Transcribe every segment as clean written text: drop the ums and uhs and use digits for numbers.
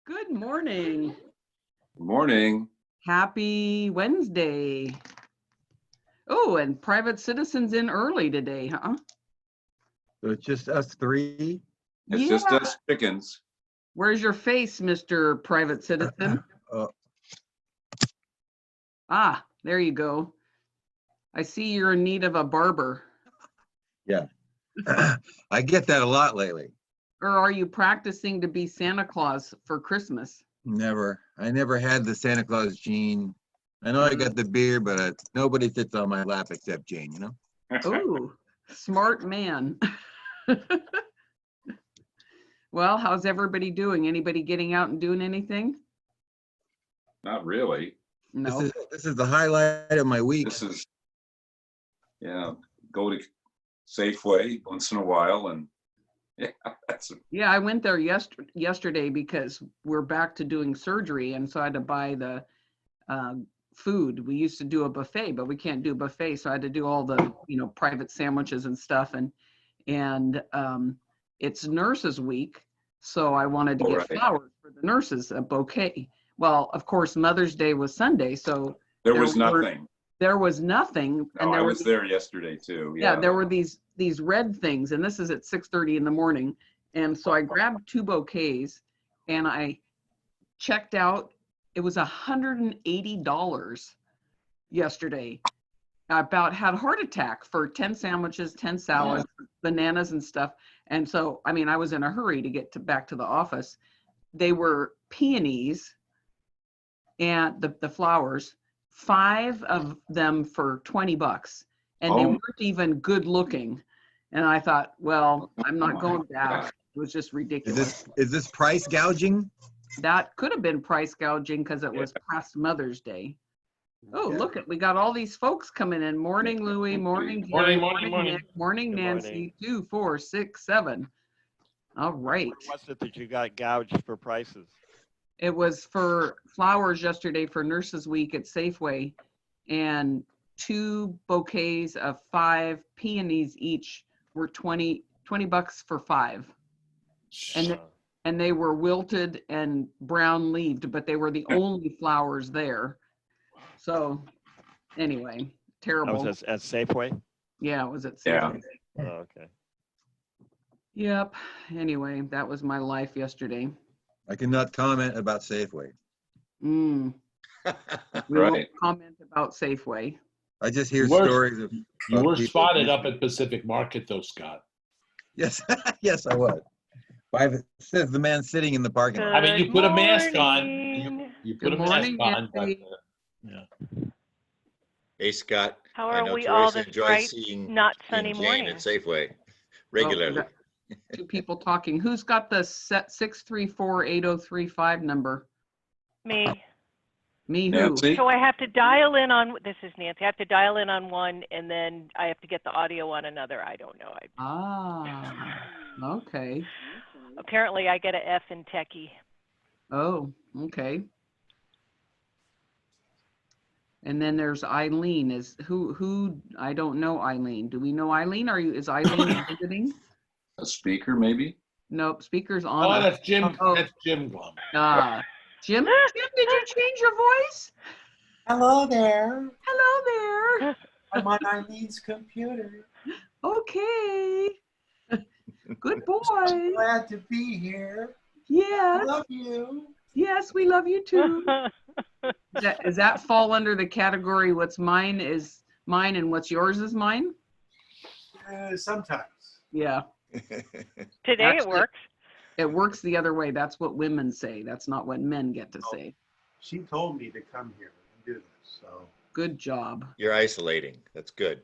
Good morning. Good morning. Happy Wednesday. Oh, and private citizens in early today, huh? So it's just us three. It's just us chickens. Where's your face, Mr. Private Citizen? Ah, there you go. I see you're in need of a barber. Yeah. I get that a lot lately. Or are you practicing to be Santa Claus for Christmas? Never. I never had the Santa Claus gene. I know I got the beard, but nobody sits on my lap except Jane, you know? Oh, smart man. Well, how's everybody doing? Anybody getting out and doing anything? Not really. No. This is the highlight of my week. This is, go to Safeway once in a while, and Yeah, I went there yesterday because we're back to doing surgery, and so I had to buy the food. We used to do a buffet, but we can't do a buffet, so I had to do all the private sandwiches and stuff. And it's Nurses Week, so I wanted to get flowers for the nurses, a bouquet. Well, of course, Mother's Day was Sunday, so there was nothing. There was nothing. No, I was there yesterday too. Yeah, there were these red things, and this is at 6:30 in the morning. And so I grabbed 2 bouquets and I checked out. It was $180 yesterday. I about had a heart attack for 10 sandwiches, 10 salads, bananas and stuff. And so, I mean, I was in a hurry to get back to the office. They were peonies and the flowers, 5 of them for $20. And they weren't even good looking. And I thought, well, I'm not going back. It was just ridiculous. Is this price gouging? That could have been price gouging because it was past Mother's Day. Oh, look we got all these folks coming in. Morning, Louie. Morning, Gary. Morning. Nick. Morning, Nancy. 2, 4, 6, 7. All right. Where was it that you got gouged for prices? It was for flowers yesterday for Nurses Week at Safeway, and 2 bouquets of 5 peonies each were $20 for 5. And they were wilted and brown leaved, but they were the only flowers there. So anyway, terrible. That was at Safeway? Yeah, it was at Safeway. Yeah. Oh, okay. Yep. Anyway, that was my life yesterday. I cannot comment about Safeway. We won't comment about Safeway. I just hear stories of You were people spotted up at Pacific Market though, Scott. Yes, yes, I was. Says the man sitting in the parking lot. I mean, you put a mask on. You put a mask on, but Hey, Scott. How I are know we all Teresa this enjoys bright, seeing not sunny Jane morning? at Safeway regularly. Oh, 2 people talking. Who's got the 634-8035 number? Me. Me who? Nancy? So I have to dial in on, this is Nancy, I have to dial in on one and then I have to get the audio on another. I don't know. Okay. Apparently I get an F in techie. Oh, okay. And then there's Eileen. Who I don't know Eileen. Do we know Eileen? Is Eileen visiting? A speaker, maybe? Nope, speaker's on. oh, that's Jim. Oh. That's Jim Glum. Jim, did you change your voice? Hello there. Hello there. I'm on Eileen's computer. Okay. Good boy. Glad to be here. Yes. I love you. Yes, we love you too. Does that fall under the category what's mine is mine and what's yours is mine? Sometimes. Yeah. Today Actually, it works. It works the other way. That's what women say. That's not what men get to say. She told me to come here and do this, so. Good job. You're isolating. That's good.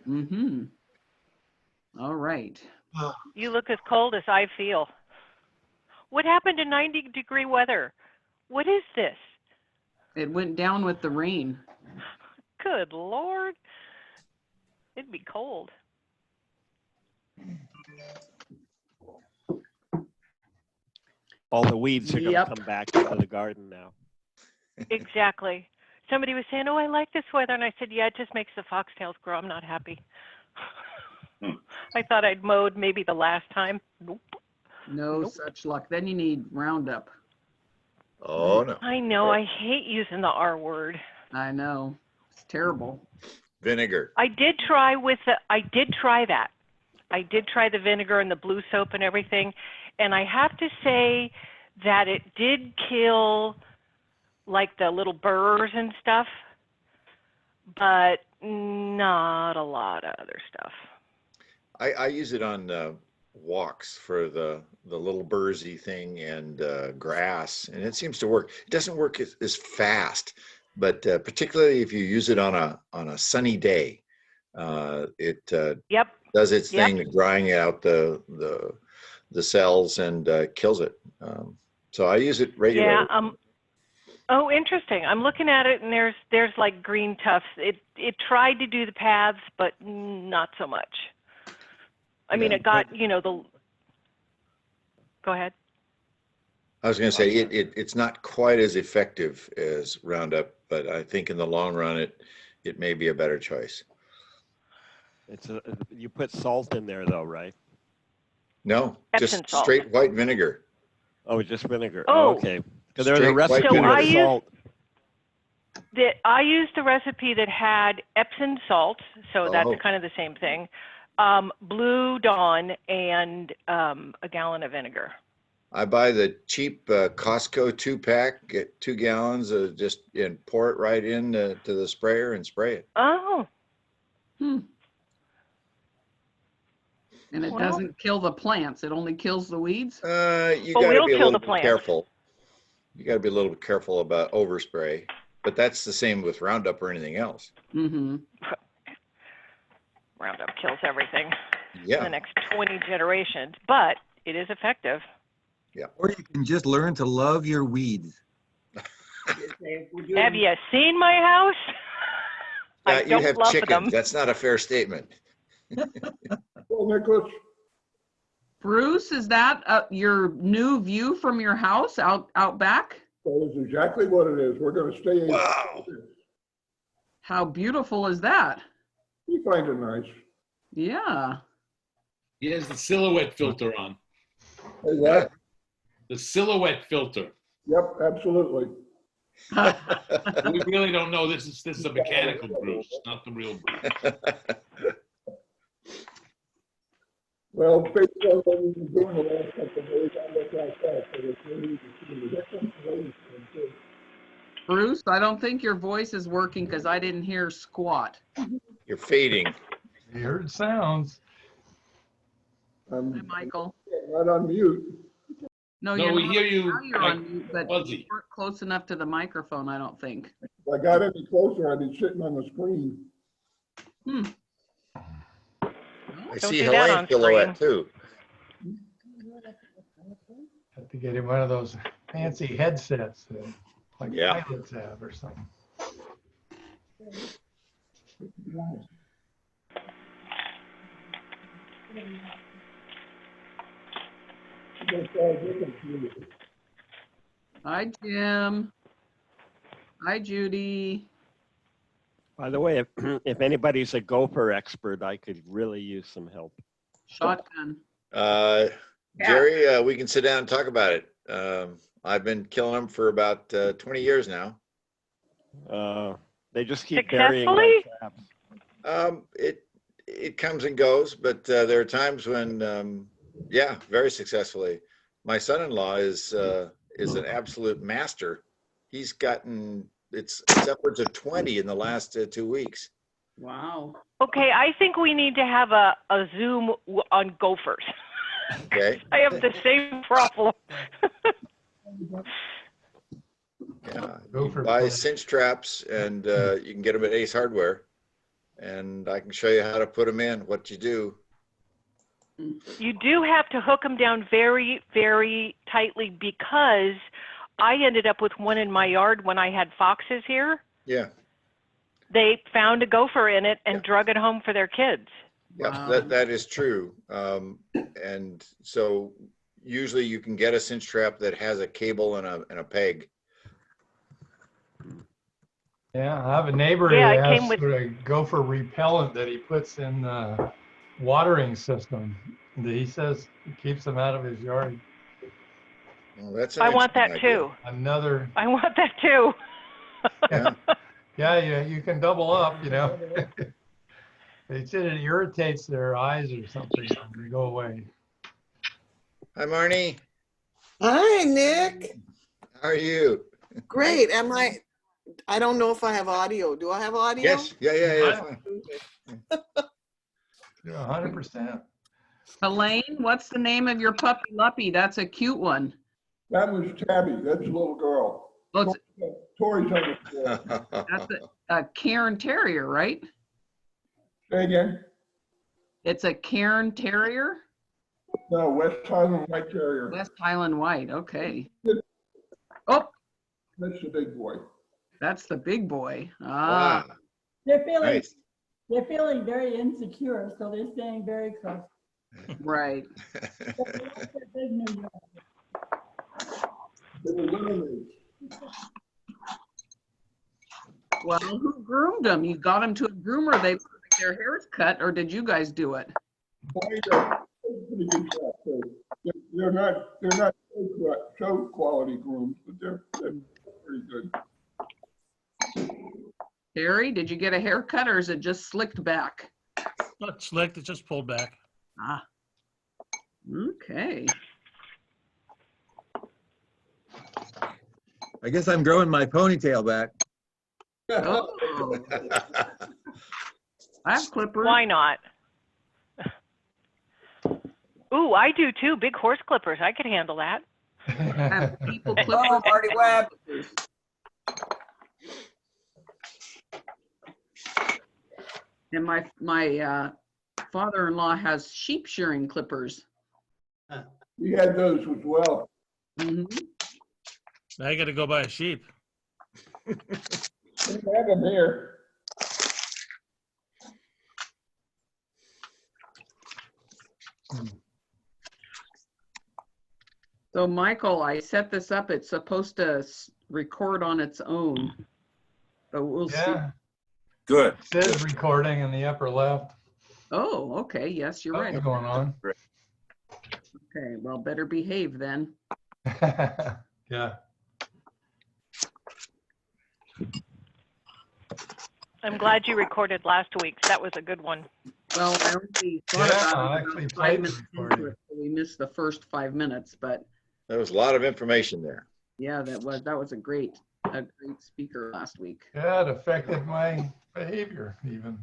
Mm-hmm. All right. You look as cold as I feel. What happened to 90-degree weather? What is this? It went down with the rain. Good Lord. It'd be cold. All the weeds are going to come back into the garden now. Exactly. Somebody was saying, oh, I like this weather. And I said, yeah, it just makes the foxtails grow. I'm not happy. I thought I'd mowed maybe the last time. Nope. No such luck. Then you need Roundup. Oh, no. I know, I hate using the R word. I know. It's terrible. Vinegar. I did try that. I did try the vinegar and the blue soap and everything. And I have to say that it did kill like the little burrs and stuff, but not a lot of other stuff. I use it on walks for the little bursy thing and grass, and it seems to work. It doesn't work as fast, but particularly if you use it on a sunny day, it Yep. does its Yep. thing, drying out the cells and kills it. So I use it regularly. Yeah. Oh, interesting. I'm looking at it, and there's like green tufts. It tried to do the paths, but not so much. I mean, Yeah. it got, the. Go ahead. I was going to say it's not quite as effective as Roundup, but I think in the long run it may be a better choice. You put salt in there though, right? No, Epsom just salt. straight white vinegar. Oh, just vinegar. Oh. Okay. Because there's a Straight white recipe So with I vinegar. use- salt. I used a recipe that had Epsom salt, so that's Oh. kind of the same thing. Blue Dawn and a gallon of vinegar. I buy the cheap Costco 2-pack, get 2 gallons and pour it right in to the sprayer and spray it. Oh, And it Well- doesn't kill the plants. It only kills the weeds. You Oh, got to it'll be a kill little the bit plants. careful. You got to be a little bit careful about overspray, but that's the same with Roundup or anything else. Mm-hmm. Roundup kills everything in the Yeah, next 20 generations, but it is effective. Or you can just learn to love your weeds. Have you seen my house? I you don't have love chickens. them. That's not a fair statement. Well, Nicholas, Bruce, is that your new view from your house out back? that is exactly what it is. We're gonna stay. Wow. How beautiful is that? We find it nice. Yeah. He has the silhouette filter on. Hey, what? The silhouette filter. Yep, absolutely. We really don't know. This is a mechanical Bruce, not the real Bruce. Well, based on what we've been doing the last couple of days, I look like that. So it's really the difference. Bruce, I don't think your voice is working because I didn't hear squat. You're fading. Here it sounds. Hi, Michael. Not on mute. No, No, you're we not. hear you Now you're like on mute, but fuzzy. you weren't close enough to the microphone, I don't think. If I got any closer, I'd be sitting on the screen. I Don't see do that on Helane's silhouette too. Have to get him one of those fancy headsets that like Yeah. pilots have or something. Hi, Jim. Hi, Judy. By the way, if anybody's a gopher expert, I could really use some help. Shotgun. Jerry, we can sit down and talk about it. I've been killing them for about 20 years now. They just keep burying my traps. It comes and goes, but there are times when, yeah, very successfully. My son-in-law is an absolute master. He's gotten it's upwards of 20 in the last 2 weeks. Wow. Okay, I think we need to have a Zoom on gophers. Okay. I have the same problem. Yeah. Go You for buy play. cinch traps and you can get them at Ace Hardware, and I can show you how to put them in, what you do. You do have to hook them down very, very tightly because I ended up with one in my yard when I had foxes here. Yeah. They found a gopher in it and drug it home for their kids. Yeah, Wow. that is true. And so usually you can get a cinch trap that has a cable and a peg. Yeah, I have a neighbor Yeah, who it came has with- sort of gopher repellent that he puts in the watering system. That he says keeps them out of his yard. Well, that's I an want that interesting idea. too. Another, I want that too. Yeah. yeah, you can double up, you know. They said it irritates their eyes or something when they go away. Hi, Marnie. Hi, Nick. How are you? Great. I don't know if I have audio. Do I have audio? Yes. Yeah. Fine. You're 100%. Elaine, what's the name of your puppy Luppy? That's a cute one. That was Tabby. That's a little girl. Oh, it's, Tori's on the floor. that's a Cairn Terrier, right? Say again? It's a Cairn Terrier? No, West Highland White Terrier. West Highland White, okay. Oh, That's the big boy. that's the big boy. Ah, Wow. They're feeling, Nice. they're feeling very insecure, so they're staying very close. right. But they like their big New York. They were little. Well, who groomed them? You got them to a groomer, they their hair's cut, or did you guys do it? Boy, they're pretty good job. So they're not show quality grooms, but they're pretty good. Harry, did you get a haircut or is it just slicked back? Not slick, it's just pulled back. Ah, okay. I guess I'm growing my ponytail back. Oh, I have clippers. Why not? Ooh, I do too. Big horse clippers. I could handle that. I have people Oh, clippers. Marty Webb. And my father-in-law has sheep shearing clippers. We had those as well. Mhm. Now I gotta go buy a sheep. We have them here. So Michael, I set this up. It's supposed to record on its own. So we'll see. Yeah, Good. it says recording in the upper left. Oh, okay. Yes, you're Something's right. going on. Okay, well, better behave then. Yeah. I'm glad you recorded last week's. That was a good one. Well, I only thought Yeah, about I it actually about 5 played the minutes into recording. it, so we missed the first 5 minutes, but There was a lot of information there. yeah, that was a great speaker last week. Yeah, it affected my behavior even.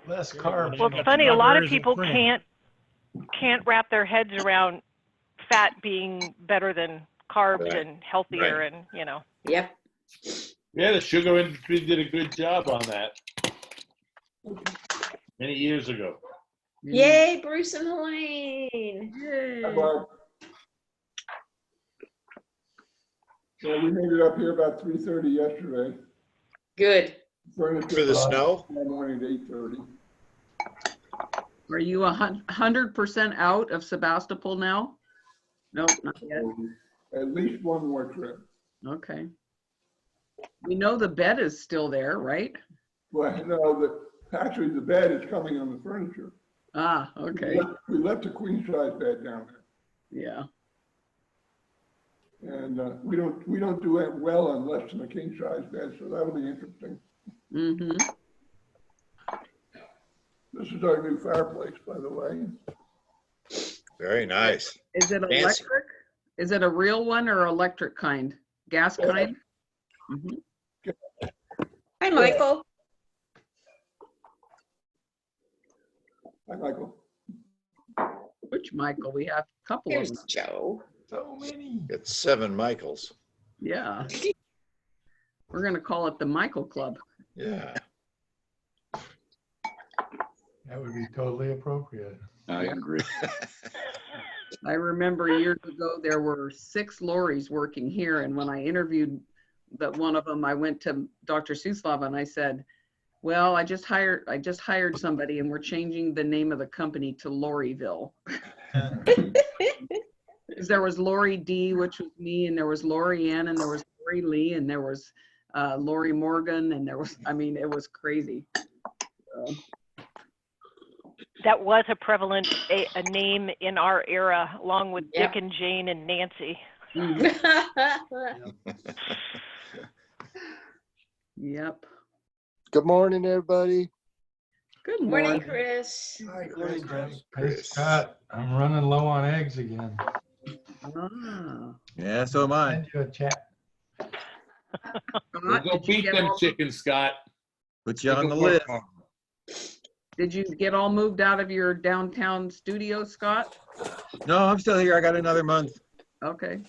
Less carbs. Well, it's funny. A lot of people can't wrap their heads around fat being better than carbs Right. and healthier, Right. and you know. Yep. Yeah, the sugar industry did a good job on that many years ago. Yay, Bruce and Elaine. Yay. Well, we made it up here about 3:30 yesterday. Good. Furniture For the snow? tomorrow morning at 8:30. Are you 100% out of Sebastopol now? Nope, not yet. At least one more trip. Okay. We know the bed is still there, right? Well, no, actually the bed is coming on the furniture. Ah, okay. We left a queen size bed down there. Yeah. And we don't do it well on less than a king size bed, so that'll be interesting. Mm-hmm. This is our new fireplace, by the way. Very nice. Is it Fancy. electric? Is it a real one or electric kind? Gas kind? Mhm. Hi, Michael. Hi, Michael. Which Michael? We have a couple of Here's them. Joe. So many. It's 7 Michaels. Yeah. We're gonna call it the Michael Club. Yeah. That would be totally appropriate. I agree. I remember years ago, there were 6 lorries working here. And when I interviewed one of them, I went to Dr. Suslov and I said, well, I just hired somebody and we're changing the name of the company to Lorryville. Because there was Lori D, which was me, and there was Lori Ann, and there was Lori Lee, and there was Lori Morgan, and there was, I mean, it was crazy. So, that was a prevalent a name in our era, along with Yeah. Dick and Jane and Nancy. Yep. Good morning, everybody. Good Morning, morning. Chris. Hi, Hey, Scott, I'm running low on eggs again. Ah. Yeah, so am I. Send you a chat. We'll Scott, go did you beat get them all- chickens, Scott. Put you on Make the 'em work list. hard. Did you get all moved out of your downtown studio, Scott? No, I'm still here. I got another month. Okay.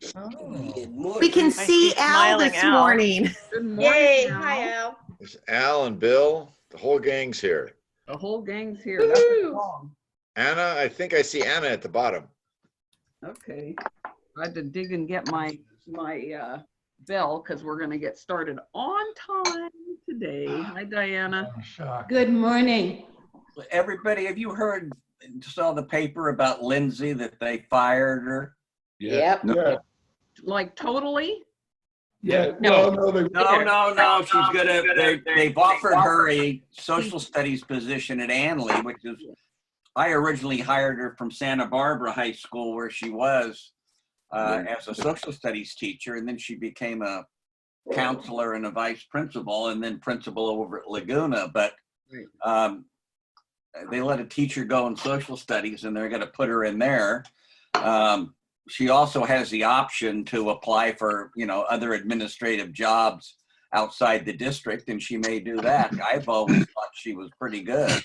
We can I see see Al smiling this Al. morning. Good morning. Yay, Al. hi Al. There's Al and Bill, the whole gang's here. The whole gang's here. That's a Woo. song. Anna, I think I see Anna at the bottom. Okay. I had to dig and get my bell because we're gonna get started on time today. Hi, Diana. I'm shocked. Good morning. Everybody, have you heard, saw the paper about Lindsay that they fired her? Yep. Yeah, Like totally? yeah. No. No, they. No. She's gonna, they've offered her a social studies position at Anley, which is, I originally hired her from Santa Barbara High School where she was as a social studies teacher, and then she became a counselor and a vice principal and then principal over at Laguna. But they let a teacher go in social studies and they're going to put her in there. She also has the option to apply for, other administrative jobs outside the district, and she may do that. I've always thought she was pretty good.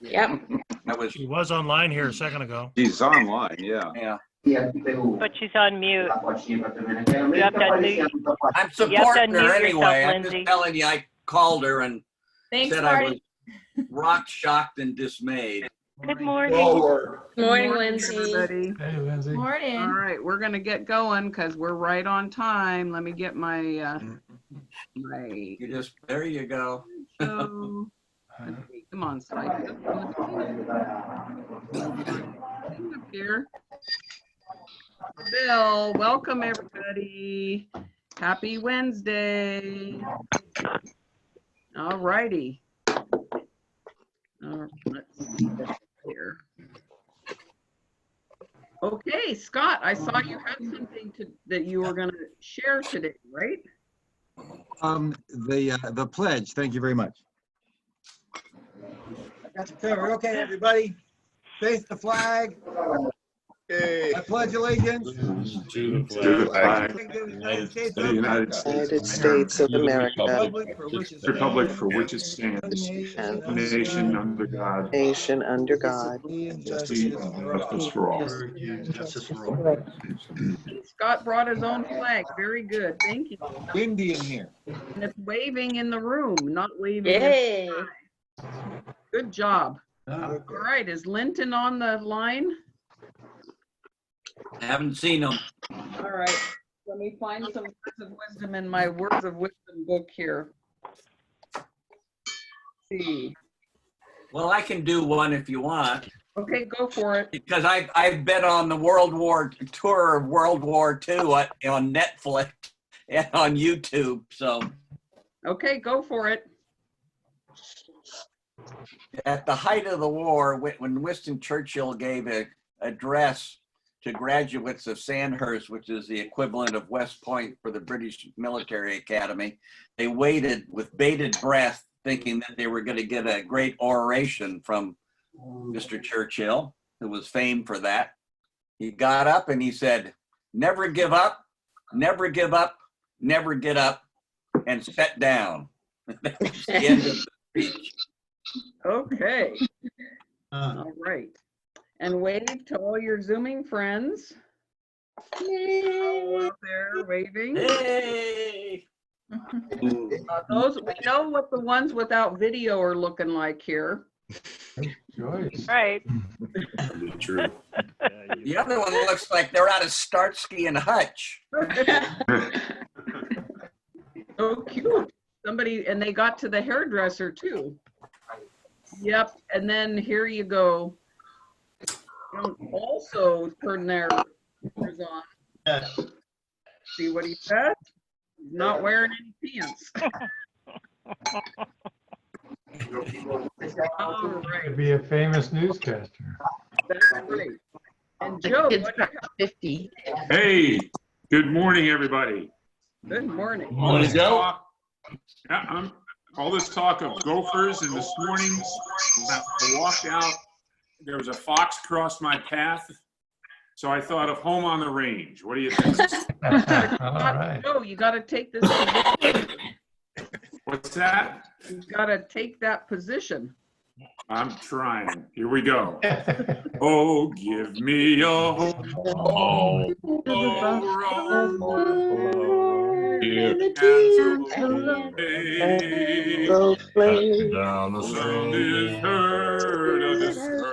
Yep. She was online here a second ago. She's online, yeah. Yeah. But she's on mute. You have to unmute. I'm You have to supporting her unmute anyway. yourself, I'm Lindsay. just telling you, I called her and Thanks, said I was Marty. rock shocked and dismayed. Good morning. Good Morning, Lindsay. everybody. Hey, Lindsay. Morning. All right, we're gonna get going because we're right on time. Let me get my my You just, there you go. show. Come on, slide. Up here. Bill, welcome everybody. Happy Wednesday. All righty. Let's see this here. Okay, Scott, I saw you had something that you were gonna share today, right? The pledge. Thank you very much. I got you covered. Okay, everybody. Face the flag. Hey. I pledge allegiance To the flag. to the United States The of United America. United States of America, Republic for which it stands, one nation under God, nation under God. justice for all. Scott brought his own flag. Very good. Thank you. Windy in here. And it's waving in the room, not waving. in the Yay. sky. Good job. All right, is Linton on the line? Haven't seen them. All right, let me find some words of wisdom in my words of wisdom book here. Let's see. Well, I can do one if you want. Okay, go for it. Because I've been on the World War tour of World War II on Netflix and on YouTube. So Okay, go for it. at the height of the war, when Winston Churchill gave an address to graduates of Sandhurst, which is the equivalent of West Point for the British Military Academy, they waited with bated breath, thinking that they were going to get a great oration from Mr. Churchill, who was famed for that. He got up and he said, "Never give up, never give up, never get up," and sat down. That was the end of the speech. Okay. All right. And wave to all your Zooming friends. All out there waving. Hey! Those, we know what the ones without video are looking like here. Right. True. The other one looks like they're out of Starsky and Hutch. So cute. Somebody, and they got to the hairdresser too. Yep, and then here you go. Also turn their cameras on. Yes. See what he said? He's not wearing any pants. All right, Could be a famous newscaster. that's great. And Joe, what do you have? 50. Hey, good morning, everybody. Good morning. All this talk, all this talk of gophers, and this morning when I walked out, there was a fox crossed my path. So I thought of Home on the Range. What do you think? All right. Joe, you got to take this position. What's that? You got to take that position. I'm trying. Here we go. Oh, give me a home. Oh, here and down the sun is heard a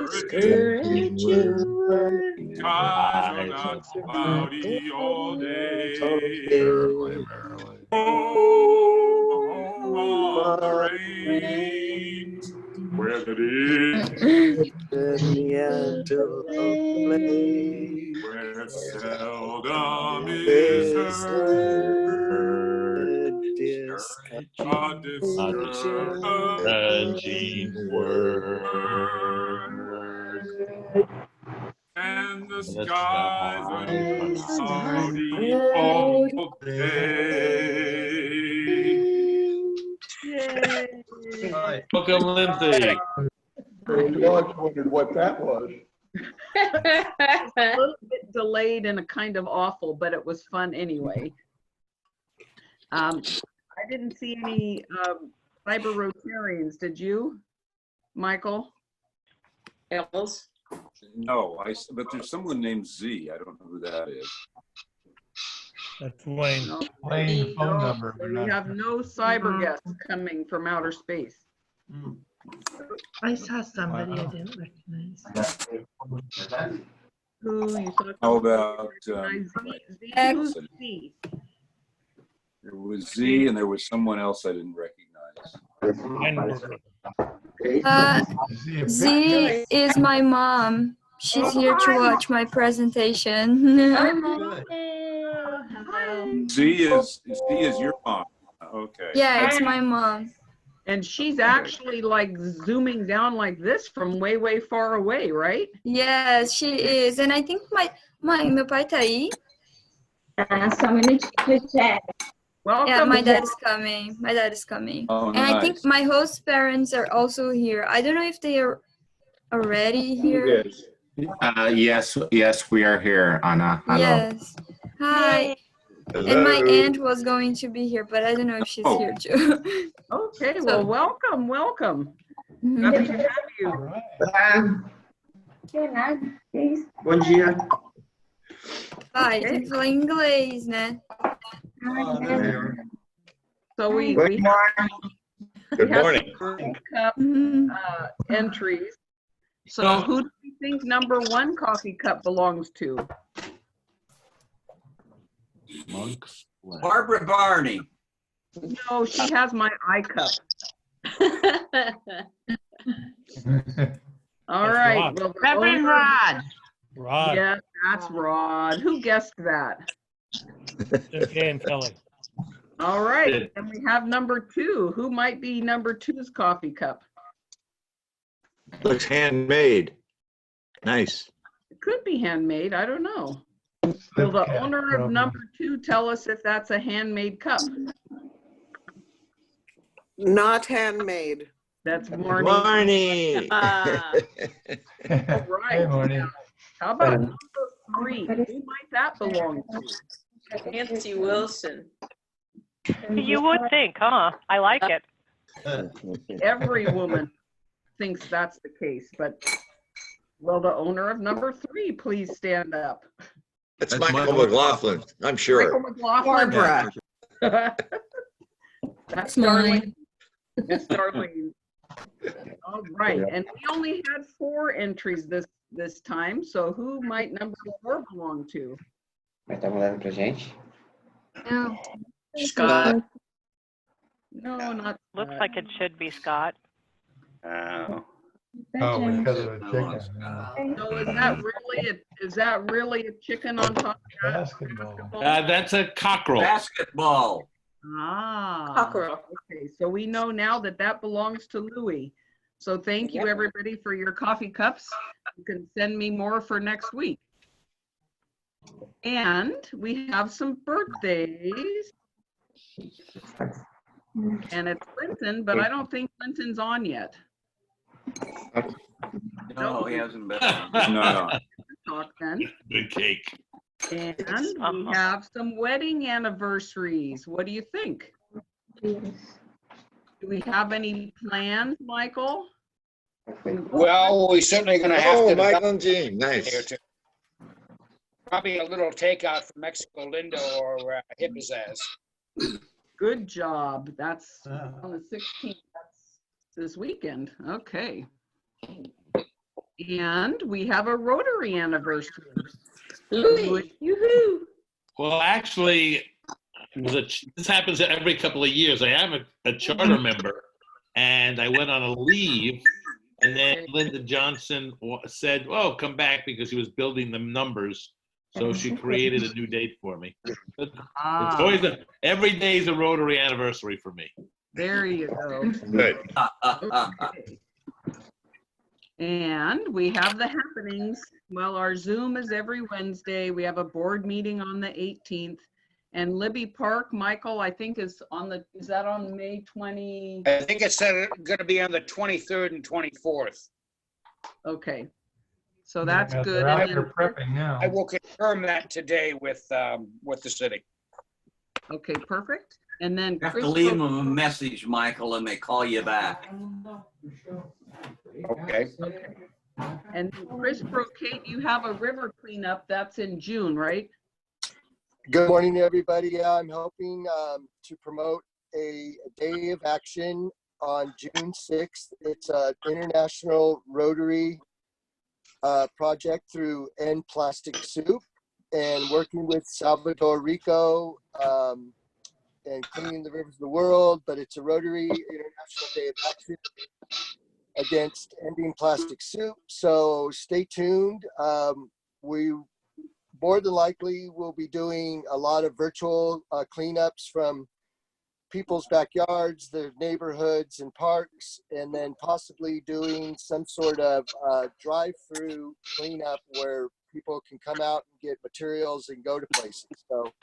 discouraging word. Skies are not cloudy all day. Home on the range, where the deer where seldom is heard a discouraging word. And the skies are cloudy all day. Yay. Welcome, Lindsay. I once wondered what that was. It's a little bit delayed and a kind of awful, but it was fun anyway. I didn't see any cyber Rotarians. Did you, Michael? Else? No, but there's someone named Z. I don't know who that is. That's Wayne. No. Plain phone number. So we have no cyber guests coming from outer space. I saw somebody I didn't recognize. Who you saw? How about Who's Z? there was Z and there was someone else I didn't recognize. Z is my mom. She's here to watch my presentation. Z is your mom. Okay. Yeah, it's my mom. And she's actually like zooming down like this from way, way far away, right? Yes, she is. And I think meu pai tá aí. Welcome. Yeah, my dad is coming. My dad is coming. Oh, and I think nice. my host parents are also here. I don't know if they are already here. Yes, we are here, Anna. Hello. Yes. Hi. And my aunt was going to be here, but I don't know if she's here too. Okay, well, welcome, welcome. Happy to have you. Bom dia. Ai, tem que falar em inglês, né? So we Good have morning. coffee cup entries. So who do you think number 1 coffee cup belongs to? Barbara Barney. No, she has my eye cup. All right. Rod. Well, the Reverend owner- Rod. Rod, Yeah, that's Rod. Who guessed that? Jay and Kelly. All right. And we have number 2. Who might be number 2's coffee cup? Looks handmade. Nice. It could be handmade. I don't know. Will the owner of number 2 tell us if that's a handmade cup? Not handmade. That's Marnie. Marnie. All right. Hey, Marnie. How about number 3? Who might that belong to? Nancy Wilson. You would think, huh? I like it. Every woman thinks that's the case, but will the owner of number 3 please stand up? That's Michael McLaughlin, I'm sure. Michael McLaughlin. Barbara. That's Mine. Darlene. It's Darlene. All right, and we only had 4 entries this time, so who might number 4 belong to? Vai estar mudando pra gente? No. Scott. No, not Looks like it should be Scott. Oh, because of a chicken. So is that really a chicken on top of that? Basketball. That's a cockerel. Basketball. Ah. Cockerel. Okay, so we know now that that belongs to Louis. So thank you, Yep. everybody, for your coffee cups. You can send me more for next week. And we have some birthdays. And it's Clinton, but I don't think Clinton's on yet. No, he hasn't been. No. Talk then. Good cake. And we have some wedding anniversaries. What do you think? Do we have any plans, Michael? Well, we're certainly going to have Oh, to. Michael and Jean, nice. Probably a little takeout from Mexico Lindo or Hippazaz. Good job. That's on the 16th. That's this weekend. Okay. And we have a Rotary anniversary. Louis, yoo-hoo. Well, actually, this happens every couple of years. I am a charter member, and I went on a leave, and then Linda Johnson said, "Oh, come back," because he was building the numbers. So she created a new date for me. It's always every day is a Rotary anniversary for me. There you go. Good. Okay. And we have the happenings. Well, our Zoom is every Wednesday. We have a board meeting on the 18th. And Libby Park, Michael, I think is that on May 20? I think it's going to be on the 23rd and 24th. Okay. So that's Yeah, good. they're out And there then- prepping now. I will confirm that today with the city. Okay, perfect. And then You have Chris to leave them Bro- a message, Michael, and they call you back. Okay. And Chris Brocade, you have a river cleanup that's in June, right? Good morning, everybody. Yeah, I'm hoping to promote a day of action on June 6th. It's an international Rotary project through End Plastic Soup and working with Salvador Rico and cleaning the rivers of the world. But it's a Rotary International Day of Action against ending plastic soup. So stay tuned. We more than likely will be doing a lot of virtual cleanups from people's backyards, their neighborhoods and parks, and then possibly doing some sort of drive-through cleanup where people can come out and get materials and go to places. So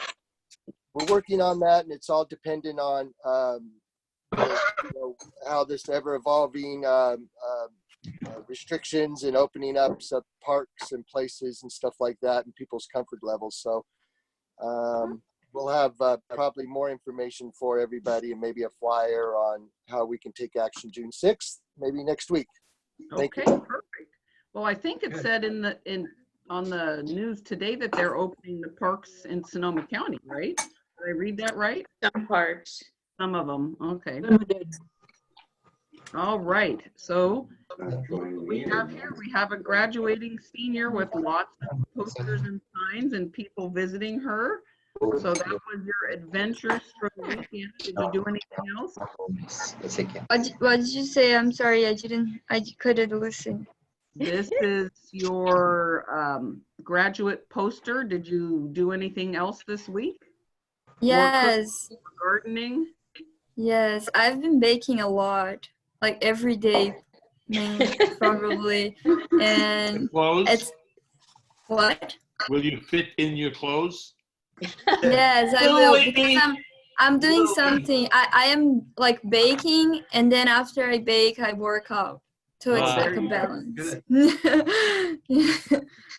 we're working on that, and it's all dependent on how this ever-evolving restrictions and opening up some parks and places and stuff like that and people's comfort levels. So we'll have probably more information for everybody and maybe a flyer on how we can take action June 6th, maybe next week. Thank Okay, you. perfect. Well, I think it said on the news today that they're opening the parks in Sonoma County, right? Did I read that right? Some parks. Some of them, okay. All right, so we have a graduating senior with lots of posters and signs and people visiting her. So that was your adventures for the weekend. Did you do anything else? What did you say? I'm sorry, I couldn't listen. This is your graduate poster. Did you do anything else this week? Yes. Gardening? Yes, I've been baking a lot, like every day, probably. And Clothes? it's what? Will you fit in your clothes? Yes, I will, because I'm doing something. I am like baking, and then after I bake, I work out. So it's like a balance.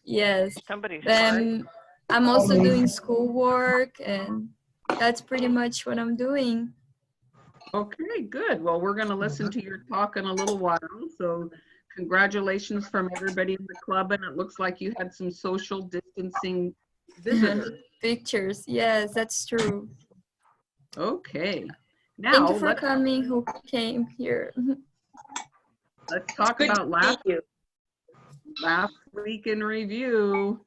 Yes. Somebody's Then I'm also doing schoolwork, and that's pretty much what I'm doing. Okay, good. Well, we're going to listen to your talk in a little while. So congratulations from everybody in the club. And it looks like you had some social distancing visitors. Pictures. Yes, that's true. Okay. Now, Thank you for coming, who came here. Let's talk about last week in review.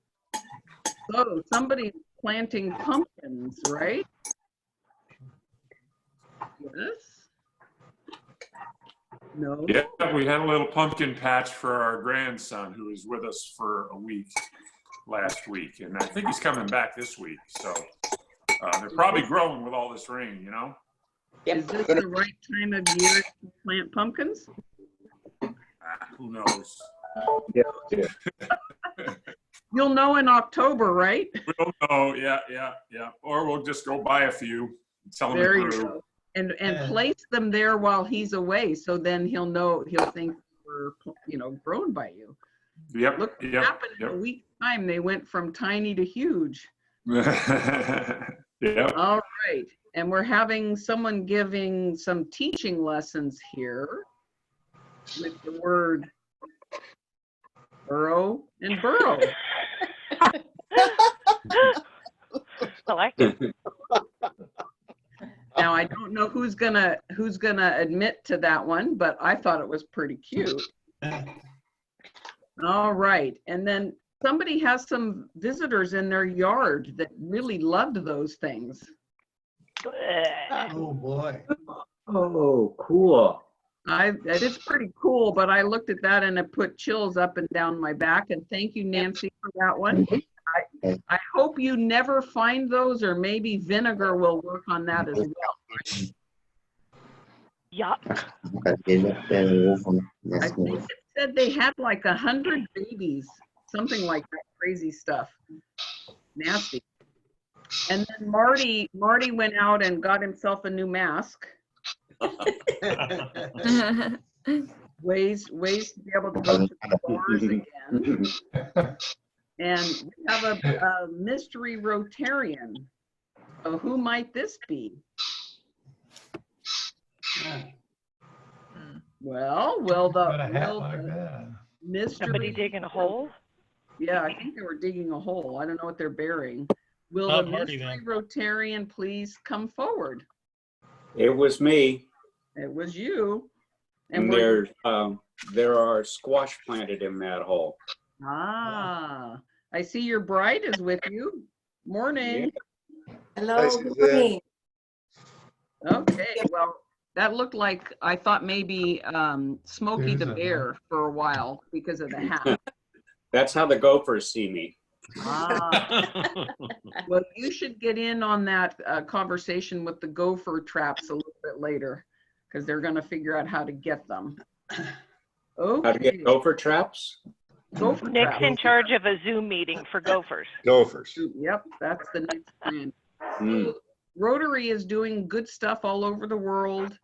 So somebody's planting pumpkins, right? Yes. No. Yeah, we had a little pumpkin patch for our grandson who was with us for a week last week, and I think he's coming back this week. So They're probably growing with all this rain, you know? Is this the right time of year to plant pumpkins? Who knows? You'll know in October, right? We'll know, yeah. Or we'll just go buy a few, sell them There to you Peru. go. And place them there while he's away, so then he'll think we're, grown by you. Yep. Look what happened in a week's time. They went from tiny to huge. Yep. All right. And we're having someone giving some teaching lessons here with the word burrow and burrow. I like it. Now I don't know who's gonna admit to that one, but I thought it was pretty cute. All right. And then somebody has some visitors in their yard that really loved those things. Oh, boy. Oh, cool. It is pretty cool, but I looked at that and it put chills up and down my back. And thank you, Nancy, for that one. I hope you never find those, or maybe vinegar will work on that as well. Yuck. I think it said they had like 100 babies, something like that crazy stuff. Nasty. And then Marty went out and got himself a new mask. Ways to be able to go to the bars again. And we have a mystery Rotarian. So who might this be? Well, Got a hat like that. mystery. Somebody digging a hole? Yeah, I think they were digging a hole. I don't know what they're burying. Will Not the Marty, mystery then. Rotarian please come forward? It was me. It was you. And there are squash planted in that hole. Ah, I see your bride is with you. Morning. Hello, good morning. Okay, well, that looked like, I thought maybe Smokey the Susan, Bear for a while because of the hat. That's how the gophers see me. Ah. Well, you should get in on that conversation with the gopher traps a little bit later, because they're going to figure out how to get them. How to Okay. get gopher traps? Gopher Nick's traps. in charge of a Zoom meeting for gophers. Gophers. Yep, that's the next plan. Mm. Rotary is doing good stuff all over the world.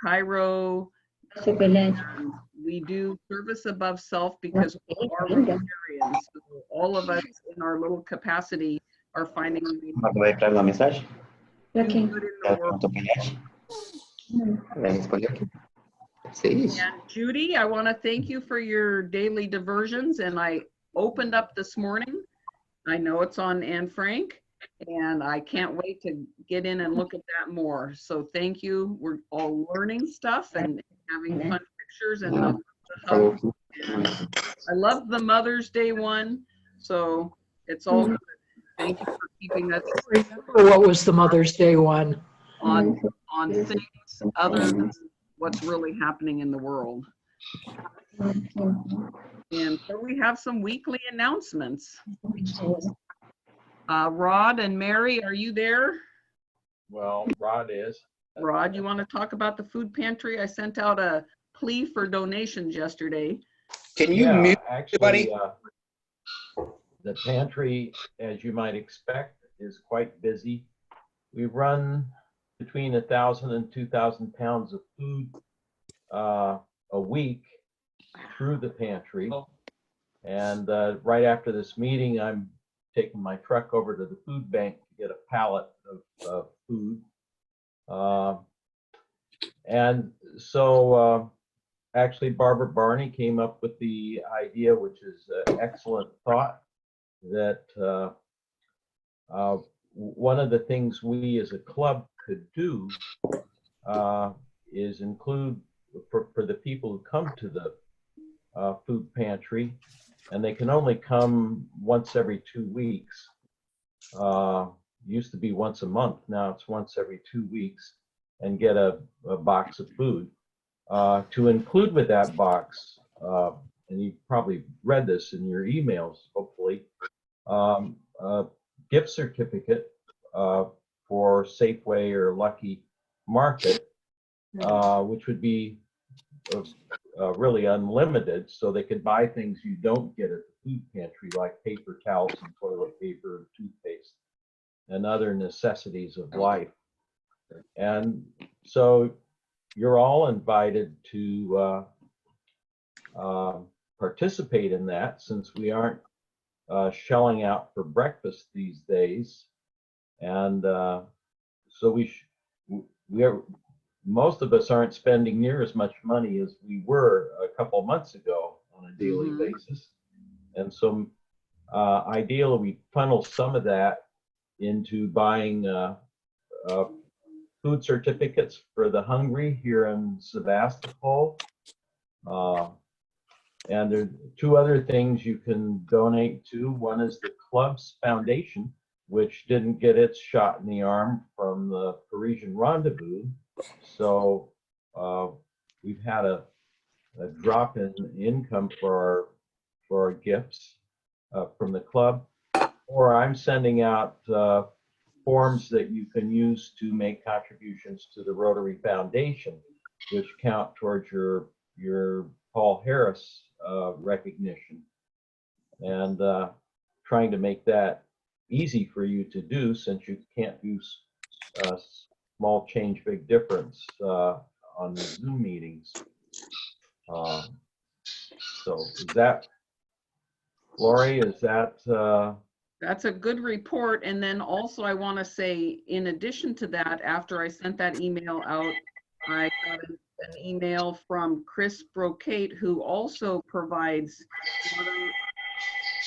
Cairo. We do service above self because we are Rotarians. So all of us in our little capacity are finding we Vai entrar na mensagem? do good in the world. Vai responder aqui. Seis. And Judy, I want to thank you for your daily diversions. And I opened up this morning. I know it's on Anne Frank, and I can't wait to get in and look at that more. So thank you. We're all learning stuff and having fun pictures and the hugs. And I love the Mother's Day one. So it's all good. Thank you for keeping us What was the Mother's Day one? on things other than what's really happening in the world. And so we have some weekly announcements. Rod and Mary, are you there? Well, Rod is. Rod, you want to talk about the food pantry? I sent out a plea for donations yesterday. Can you Yeah, mute actually, everybody? The pantry, as you might expect, is quite busy. We run between 1,000 and 2,000 pounds of food a week through the pantry. And right after this meeting, I'm taking my truck over to the food bank to get a pallet of food. And so actually Barbara Barney came up with the idea, which is an excellent thought, that one of the things we as a club could do is include for the people who come to the food pantry, and they can only come once every 2 weeks. Used to be once a month, now it's once every 2 weeks, and get a box of food. To include with that box, and you probably read this in your emails, hopefully, a gift certificate for Safeway or Lucky Market, which would be really unlimited, so they could buy things you don't get at the food pantry, like paper towels and toilet paper and toothpaste and other necessities of life. And so you're all invited to participate in that, since we aren't shelling out for breakfast these days. And so most of us aren't spending near as much money as we were a couple months ago on a daily basis. And so ideally, we funnel some of that into buying food certificates for the hungry here in Sebastopol. And there are two other things you can donate to. One is the club's foundation, which didn't get its shot in the arm from the Parisian Rendezvous. So we've had a drop in income for our gifts from the club. Or I'm sending out forms that you can use to make contributions to the Rotary Foundation, which count towards your Paul Harris recognition, and trying to make that easy for you to do, since you can't do small change, big difference on the Zoom meetings. So is that, Lori, is that? That's a good report. And then also I want to say, in addition to that, after I sent that email out, I got an email from Chris Brocate, who also provides water.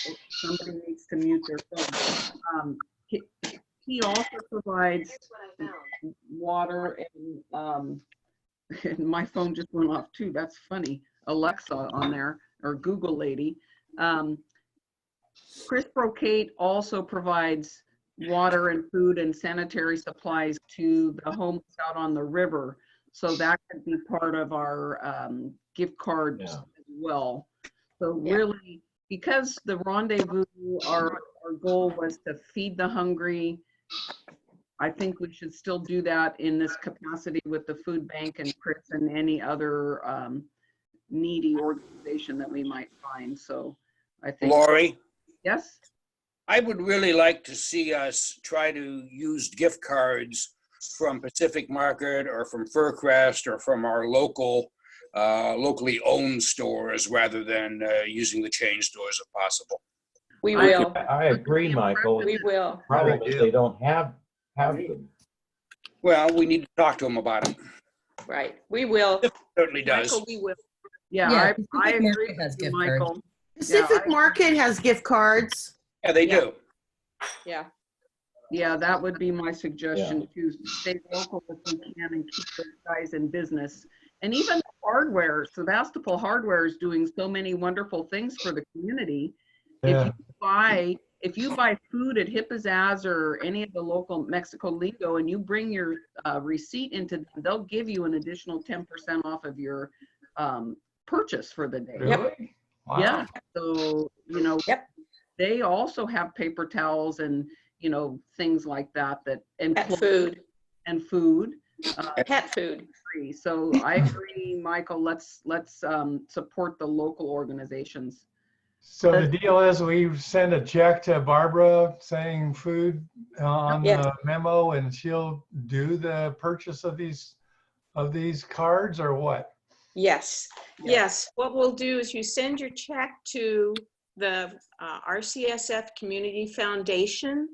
Oh, somebody needs to mute their phone. He also provides water, and my phone just went off too. That's funny. Alexa on there, or Google lady. Chris Brocate also provides water and food and sanitary supplies to the homes out on the river. So that could be part of our gift cards as well. So really, because the rendezvous, our goal was to feed the hungry, I think we should still do that in this capacity with the food bank and Chris and any other needy organization that we might find. So I think— Lori? Yes? I would really like to see us try to use gift cards from Pacific Market or from Furcrest or from our locally owned stores, rather than using the chain stores if possible. We will. I agree, Michael. We will. Problem is they don't have them. Well, we need to talk to them about it. Right. We will. It certainly does. Michael, we will. Yeah, I agree with you, Michael. Pacific Market has gift cards. Yeah, they do. Yeah. Yeah, that would be my suggestion, to stay local if we can and keep those guys in business. And even hardware, Sebastopol Hardware is doing so many wonderful things for the community. Yeah. If you buy food at Hippazaz or any of the local Mexico Lingo, and you bring your receipt into them, they'll give you an additional 10% off of your purchase for the day. Really? Wow. Yeah. So, you know, they also have paper towels and, you know, things like that, and pet food. And food. Pet food. Free. So I agree, Michael, let's support the local organizations. So the deal is we send a check to Barbara saying food on the memo, and she'll do the purchase of these cards, or what? Yes. Yes. What we'll do is you send your check to the RCSF Community Foundation,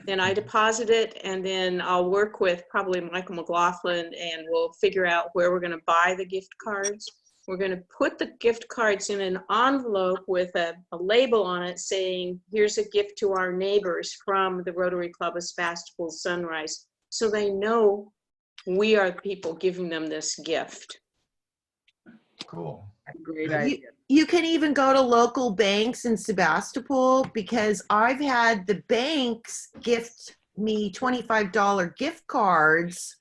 then I deposit it, and then I'll work with probably Michael McLaughlin, and we'll figure out where we're going to buy the gift cards. We're going to put the gift cards in an envelope with a label on it saying, here's a gift to our neighbors from the Rotary Club of Sebastopol Sunrise, so they know we are the people giving them this gift. Cool. Great idea. You can even go to local banks in Sebastopol, because I've had the banks gift me $25 gift cards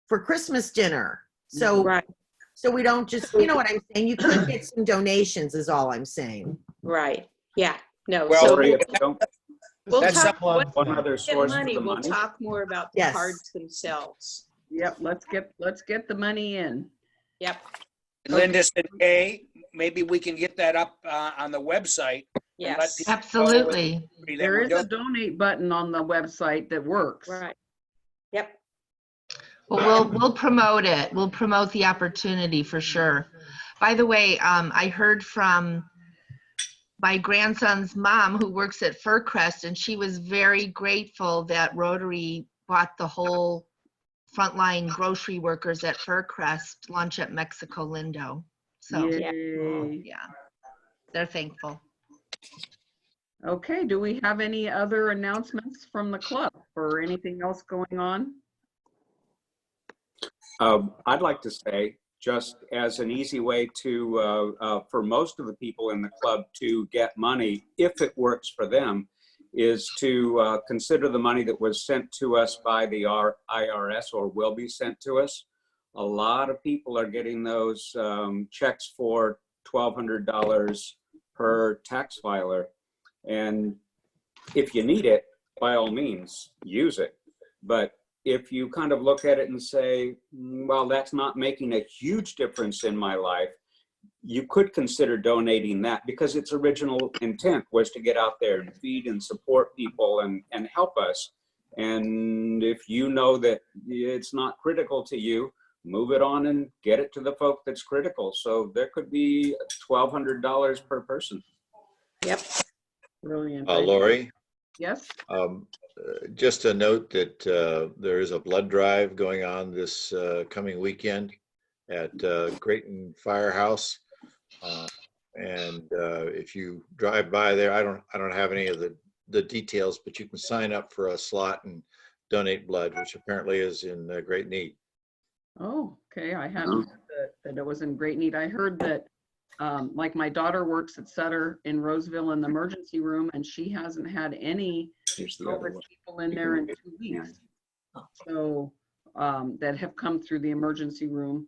for Christmas dinner. So, so we don't just, you know what I'm saying? You could get some donations is all I'm saying. Right. Yeah. No. Well, So, We'll That's talk, plug once one other we get source for money, the we'll money. talk more about the Yes. cards themselves. Yep, let's get the money in. Yep. Linda said, hey, maybe we can get that up on the website. And let Yes. people know Absolutely. that There we're is a doing- donate button on the website that works. Right. Yep. Well, we'll promote it. We'll promote the opportunity for sure. By the way, I heard from my grandson's mom who works at Furcrest, and she was very grateful that Rotary bought the whole frontline grocery workers at Furcrest lunch at Mexico Lindo. So Yay. yeah, they're thankful. Okay, do we have any other announcements from the club or anything else going on? I'd like to say, just as an easy way to, for most of the people in the club to get money, if it works for them, is to consider the money that was sent to us by the IRS or will be sent to us. A lot of people are getting those checks for $1,200 per tax filer. And if you need it, by all means, use it. But if you kind of look at it and say, well, that's not making a huge difference in my life, you could consider donating that, because its original intent was to get out there and feed and support people and help us. And if you know that it's not critical to you, move it on and get it to the folk that's critical. So there could be $1,200 per person. Yep. Brilliant. Lori, Yes? just a note that there is a blood drive going on this coming weekend at Creighton Firehouse. And if you drive by there, I don't have any of the details, but you can sign up for a slot and donate blood, which apparently is in great need. Oh, okay. I hadn't heard that it was in great need. I heard that like my daughter works at Sutter in Roseville in the emergency room, and she hasn't had any COVID people in there in 2 weeks. So that have come through the emergency room.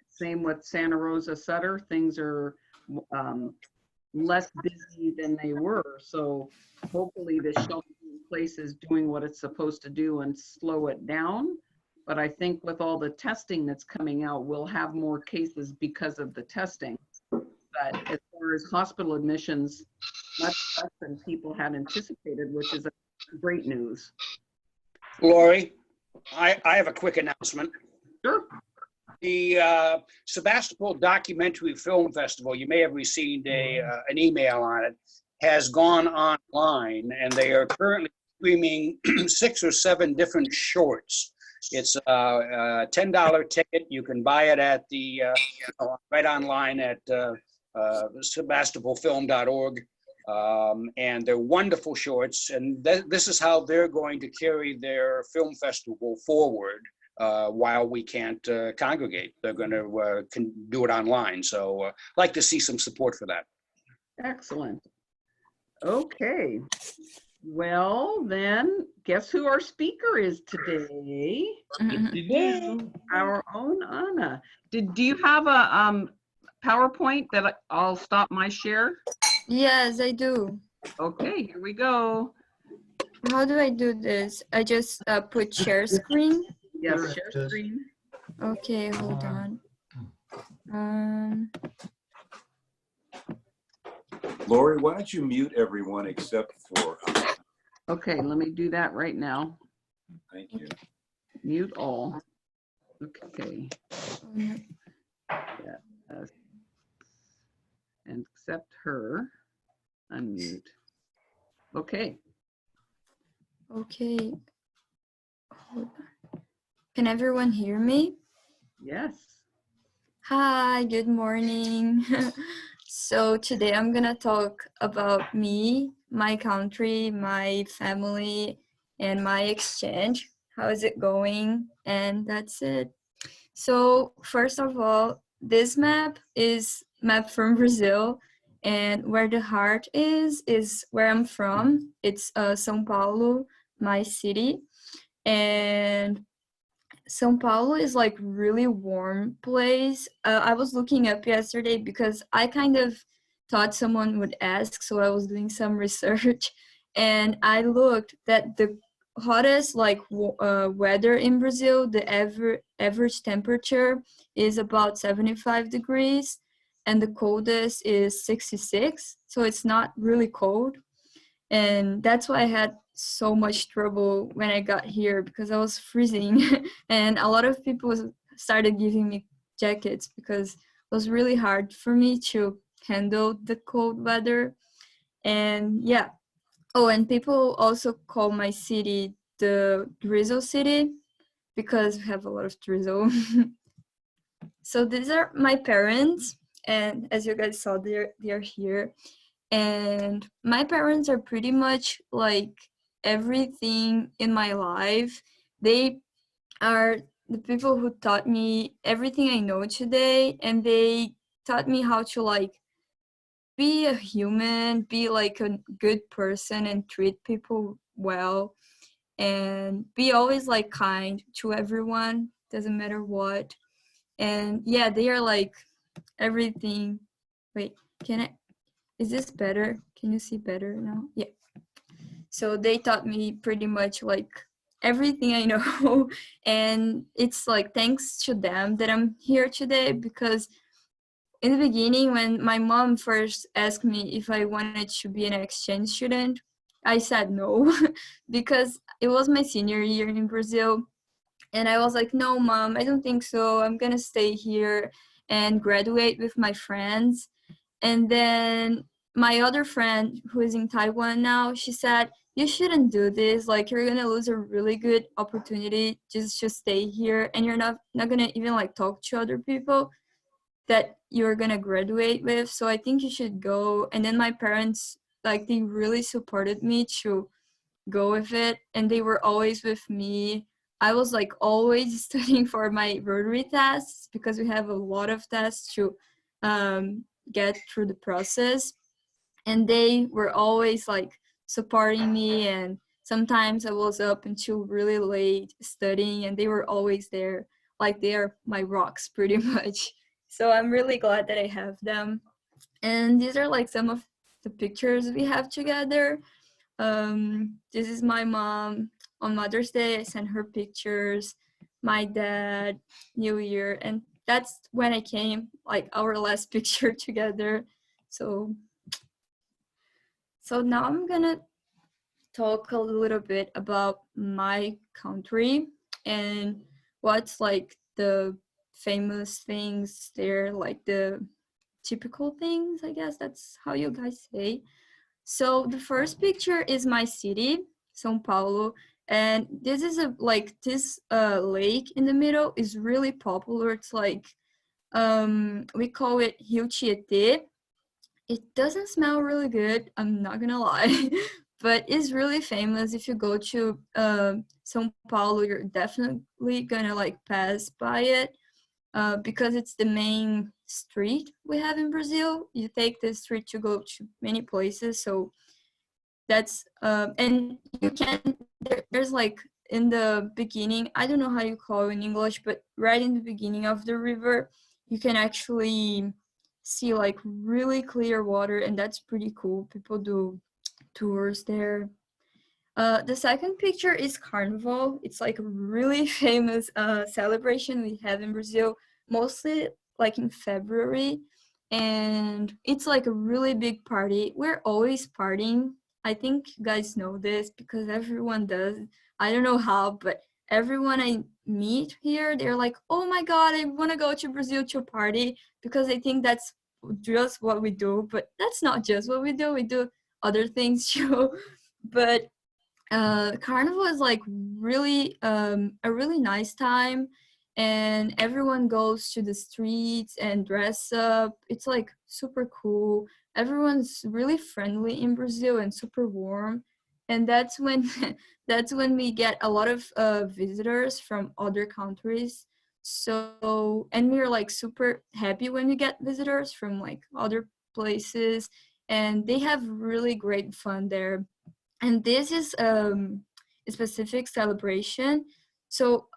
Same with Santa Rosa Sutter. Things are less busy than they were. So hopefully the shelter in place is doing what it's supposed to do and slow it down. But I think with all the testing that's coming out, we'll have more cases because of the testing. But as far as hospital admissions, much less than people had anticipated, which is great news. Lori, I have a quick announcement. Sure. The Sebastopol Documentary Film Festival, you may have received an email on it, has gone online, and they are currently streaming 6 or 7 different shorts. It's a $10 ticket. You can buy it at the right online at sebastopolfilm.org. And they're wonderful shorts. And this is how they're going to carry their film festival forward while we can't congregate. They're going to do it online. So I'd like to see some support for that. Excellent. Okay. Well, then, guess who our speaker is today? Our own Anna. Do you have a PowerPoint that I'll stop my share? Yes, I do. Okay, here we go. How do I do this? I just put share screen? Yes, share screen. Okay, hold on. Lori, why don't you mute everyone except for Okay, let me do that right now. Thank you. Mute all. Okay. Yeah, and accept her. Unmute. Okay. Okay. Hold on. Can everyone hear me? Yes. Hi, good morning. So today I'm gonna talk about me, my country, my family, and my exchange. How is it going? And that's it. So first of all, this map is map from Brazil, and where the heart is where I'm from. It's São Paulo, my city. And São Paulo is like really warm place. I was looking up yesterday because I kind of thought someone would ask, so I was doing some research. and I looked that the hottest like weather in Brazil, the average temperature is about 75 degrees, and the coldest is 66. So it's not really cold. And that's why I had so much trouble when I got here, because I was freezing and a lot of people started giving me jackets because it was really hard for me to handle the cold weather. And yeah. Oh, and people also call my city the drizzle city because we have a lot of drizzle. So these are my parents, and as you guys saw, they're here. And my parents are pretty much like everything in my life. They are the people who taught me everything I know today, and they taught me how to like be a human, be like a good person and treat people well, and be always like kind to everyone, doesn't matter what. And yeah, they are like everything. Wait, is this better? Can you see better now? Yeah. So they taught me pretty much like everything I know. And it's like thanks to them that I'm here today, because in the beginning, when my mom first asked me if I wanted to be an exchange student, I said no, because it was my senior year in Brazil. And I was like, no, mom, I don't think so. I'm going to stay here and graduate with my friends. And then my other friend, who is in Taiwan now, she said, you shouldn't do this. Like, you're going to lose a really good opportunity just to stay here. And you're not going to even like talk to other people that you're gonna graduate with. So I think you should go. And then my parents, like, they really supported me to go with it, and they were always with me. I was like always studying for my Rotary tests, because we have a lot of tests to get through the process. And they were always like supporting me, and sometimes I was up until really late studying, and they were always there. Like, they are my rocks pretty much. So I'm really glad that I have them. And these are like some of the pictures we have together. This is my mom on Mother's Day. I sent her pictures. My dad, New Year, and that's when I came, like our last picture together. So now I'm gonna talk a little bit about my country and what's like the famous things there, like the typical things, I guess that's how you guys say. So the first picture is my city, São Paulo, and this is this lake in the middle is really popular. It's like we call it Rio Tietê. It doesn't smell really good, I'm not gonna lie, but it's really famous. If you go to São Paulo, you're definitely gonna like pass by it, because it's the main street we have in Brazil. You take the street to go to many places, so that's and you can there's like in the beginning, I don't know how you call it in English, but right in the beginning of the river, you can actually see like really clear water, and that's pretty cool. People do tours there. The second picture is Carnival. It's like a really famous celebration we have in Brazil, mostly like in February. And it's like a really big party. We're always partying. I think you guys know this because everyone does. I don't know how, but everyone I meet here, they're like, oh my God, I want to go to Brazil to party, because I think that's just what we do. But that's not just what we do. We do other things too. But Carnival is like really a really nice time, and everyone goes to the streets and dress up. It's like super cool. Everyone's really friendly in Brazil and super warm, and that's when that's when we get a lot of visitors from other countries. So, and we're like super happy when we get visitors from like other places, and they have really great fun there. And this is a specific celebration. So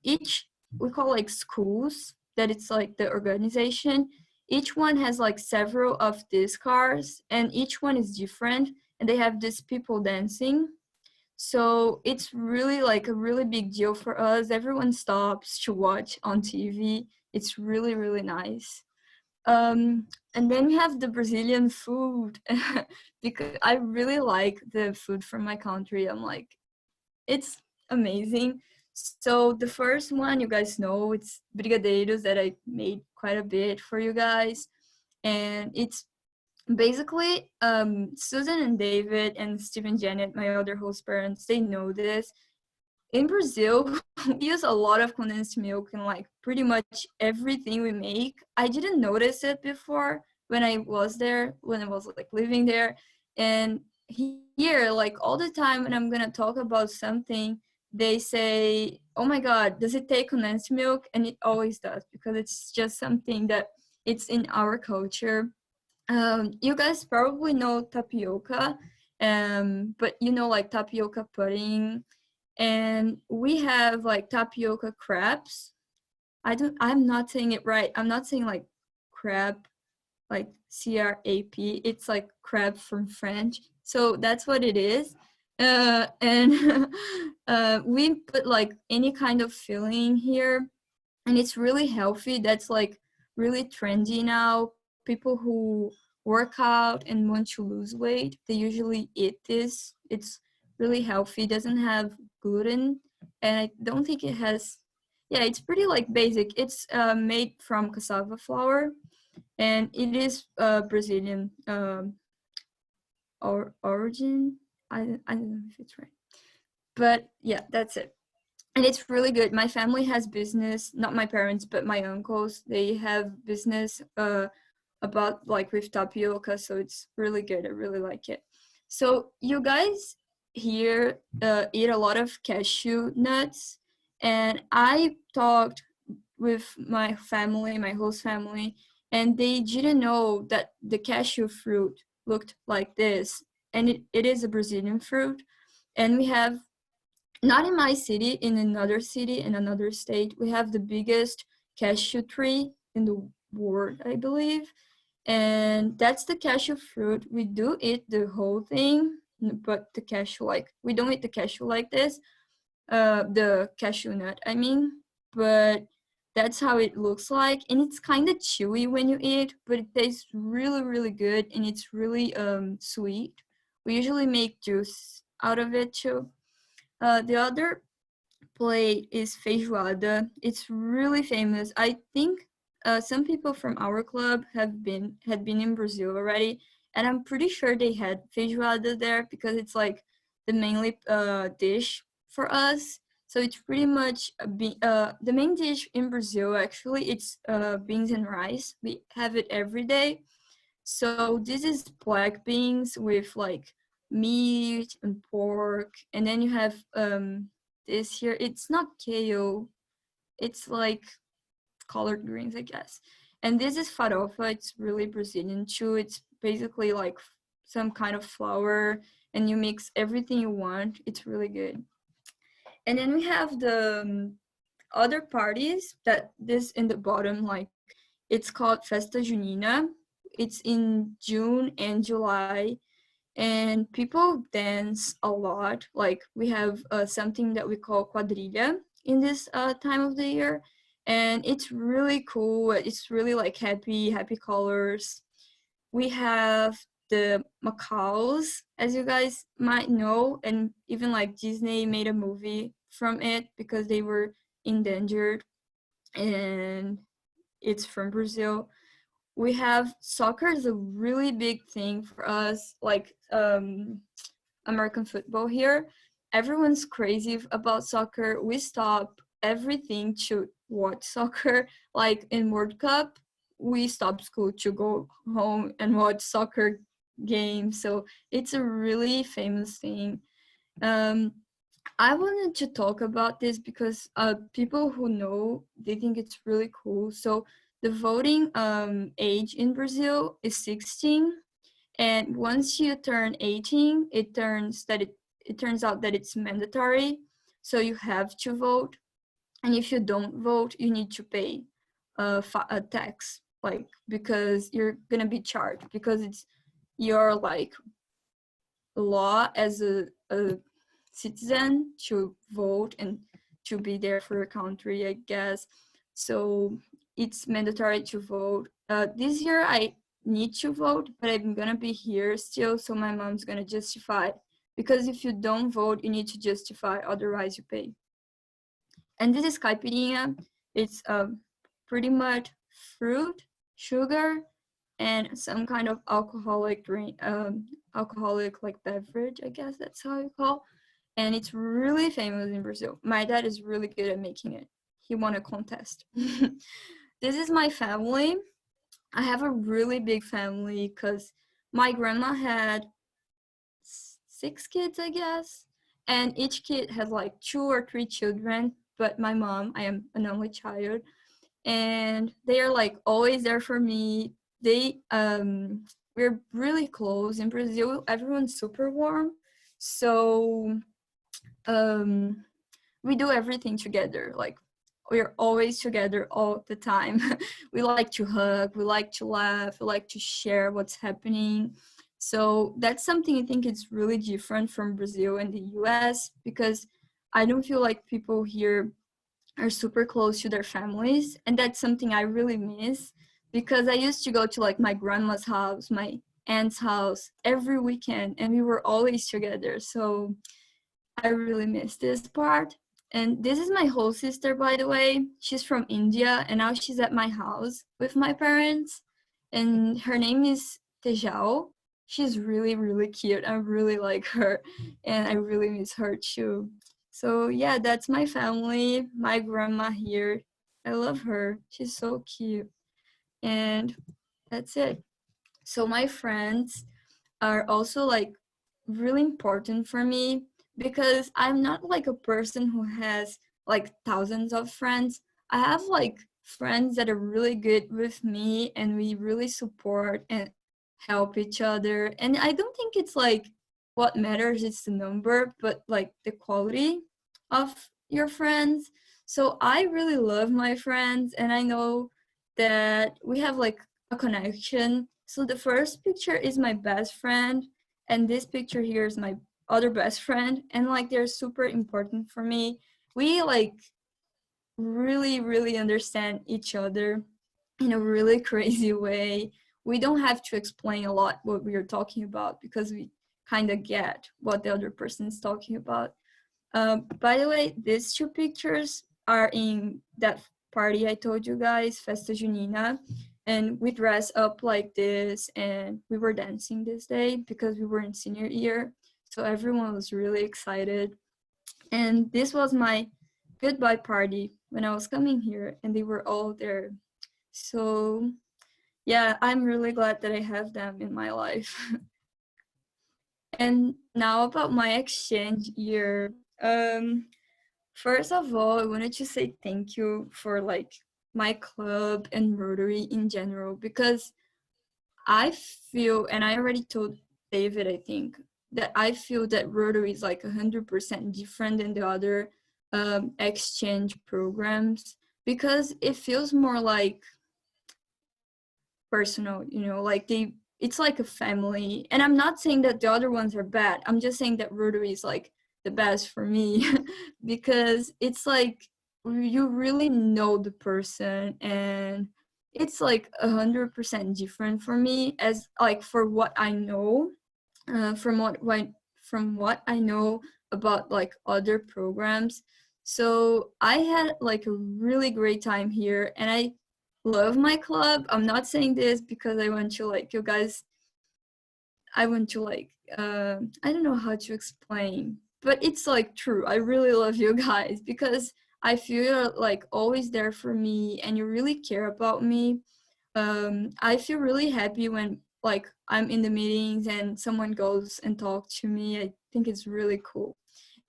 each, we call like schools, that it's like the organization. Each one has like several of these cars, and each one is different. and they have these people dancing. So it's really like a really big deal for us. Everyone stops to watch on TV. It's really, really nice. And then we have the Brazilian food because I really like the food from my country. I'm like, it's amazing. So the first one, you guys know, it's brigadeiros that I made quite a bit for you guys. And it's basically Susan and David and Steve and Janet, my other host parents, they know this. In Brazil, we use a lot of condensed milk in like pretty much everything we make. I didn't notice it before when I was there, when I was like living there. And here, like all the time when I'm gonna talk about something, they say, oh my God, does it take condensed milk? And it always does, because it's just something that it's in our culture. You guys probably know tapioca, but you know, like tapioca pudding, and we have like tapioca crepes. I'm not saying it right. I'm not saying like crab, like C-R-A-P. It's like crab from French. So that's what it is. And we put like any kind of filling here, and it's really healthy. That's like really trendy now. People who work out and want to lose weight, they usually eat this. It's really healthy, doesn't have gluten, and I don't think it has, yeah, it's pretty like basic. It's made from cassava flour, and it is Brazilian or origin. I don't know if it's right, but yeah, that's it. And it's really good. My family has business, not my parents, but my uncles. They have business about like with tapioca, so it's really good. I really like it. So you guys here eat a lot of cashew nuts, and I talked with my family, my host family, and they didn't know that the cashew fruit looked like this, and it is a Brazilian fruit. And we have, not in my city, in another city, in another state, we have the biggest cashew tree in the world, I believe. And that's the cashew fruit. We do eat the whole thing, but the cashew, like, we don't eat the cashew like this, the cashew nut, I mean, but that's how it looks like. And it's kind of chewy when you eat, but it tastes really, really good, and it's really sweet. We usually make juice out of it too. The other plate is feijoada. It's really famous. I think some people from our club had been in Brazil already, and I'm pretty sure they had feijoada there because it's like the mainly dish for us. So it's pretty much the main dish in Brazil. Actually, it's beans and rice. We have it every day. So this is black beans with like meat and pork, and then you have this here. It's not kale, it's like collard greens, I guess. And this is farofa. It's really Brazilian too. It's basically like some kind of flour, and you mix everything you want. It's really good. And then we have the other parties that this in the bottom, like it's called Festa Junina. It's in June and July, and people dance a lot. Like we have something that we call quadrilha in this time of the year, and it's really cool. It's really like happy colors. We have the macaws, as you guys might know, and even like Disney made a movie from it because they were endangered, and it's from Brazil. We have soccer is a really big thing for us, like American football here. Everyone's crazy about soccer. We stop everything to watch soccer. Like in World Cup, we stop school to go home and watch soccer games. So it's a really famous thing. I wanted to talk about this because people who know, they think it's really cool. So the voting age in Brazil is 16, and once you turn 18, it turns out that it's mandatory, so you have to vote. And if you don't vote, you need to pay a tax, like because you're gonna be charged because you're like law as a citizen to vote and to be there for your country, I guess. So it's mandatory to vote. This year I need to vote, but I'm gonna be here still, so my mom's gonna justify. Because if you don't vote, you need to justify, otherwise you pay. And this is caipirinha. It's pretty much fruit, sugar, and some kind of alcoholic drink, alcoholic like beverage, I guess that's how you call. And it's really famous in Brazil. My dad is really good at making it. He won a contest. This is my family. I have a really big family because my grandma had 6 kids, I guess, and each kid has like 2 or 3 children. But my mom, I am an only child, and they are like always there for me. They we're really close in Brazil. Everyone's super warm, so we do everything together. Like we're always together all the time. We like to hug, we like to laugh, we like to share what's happening. So that's something I think is really different from Brazil and the US, because I don't feel like people here are super close to their families, and that's something I really miss, because I used to go to like my grandma's house, my aunt's house every weekend, and we were always together. So I really miss this part. And this is my whole sister, by the way. She's from India, and now she's at my house with my parents, and her name is Tejao. She's really, really cute. I really like her, and I really miss her too. So yeah, that's my family, my grandma here. I love her. She's so cute. And that's it. So my friends are also like really important for me, because I'm not like a person who has like thousands of friends. I have like friends that are really good with me, and we really support and help each other. And I don't think it's like what matters is the number, but like the quality of your friends. So I really love my friends, and I know that we have like a connection. So the first picture is my best friend, and this picture here is my other best friend, and like they're super important for me. We like really understand each other in a really crazy way. We don't have to explain a lot what we are talking about, because we kind of get what the other person is talking about. By the way, these 2 pictures are in that party I told you guys, Festa Junina, and we dressed up like this, and we were dancing this day because we were in senior year, so everyone was really excited. And this was my goodbye party when I was coming here, and they were all there. So yeah, I'm really glad that I have them in my life. And now about my exchange year. First of all, I wanted to say thank you for like my club and Rotary in general, because I feel, and I already told David, I think, that I feel that Rotary is like 100% different than the other exchange programs, because it feels more like personal, you know, like it's like a family. And I'm not saying that the other ones are bad. I'm just saying that Rotary is like the best for me because it's like you really know the person, and it's like 100% different for me, as like for what I know, from what I know about like other programs. So I had like a really great time here, and I love my club. I'm not saying this because I want to like you guys, I want to like I don't know how to explain, but it's like true. I really love you guys because I feel you're like always there for me, and you really care about me. I feel really happy when like I'm in the meetings and someone goes and talks to me. I think it's really cool.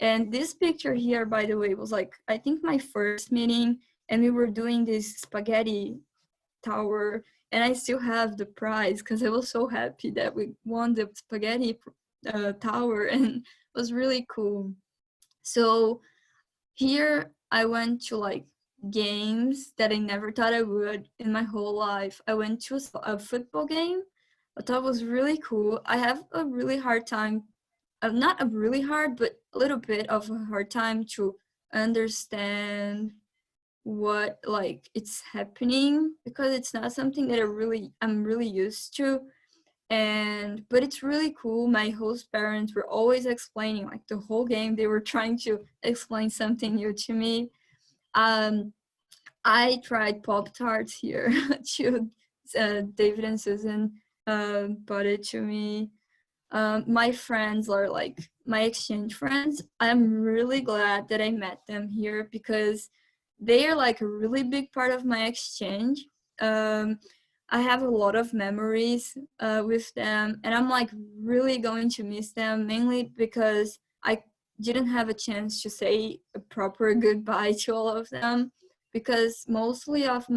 And this picture here, by the way, was like I think my first meeting, and we were doing this spaghetti tower, and I still have the prize because I was so happy that we won the spaghetti tower, and it was really cool. So here I went to like games that I never thought I would in my whole life. I went to a football game. I thought it was really cool. I have a really hard time not a really hard, but a little bit of a hard time to understand what like it's happening, because it's not something that I'm really used to. And but it's really cool. My host parents were always explaining, like the whole game they were trying to explain something new to me. I tried Pop Tarts here. to David and Susan bought it to me. My friends are like my exchange friends. I'm really glad that I met them here, because they are like a really big part of my exchange. I have a lot of memories with them, and I'm like really going to miss them, mainly because I didn't have a chance to say a proper goodbye to all of them, because mostly of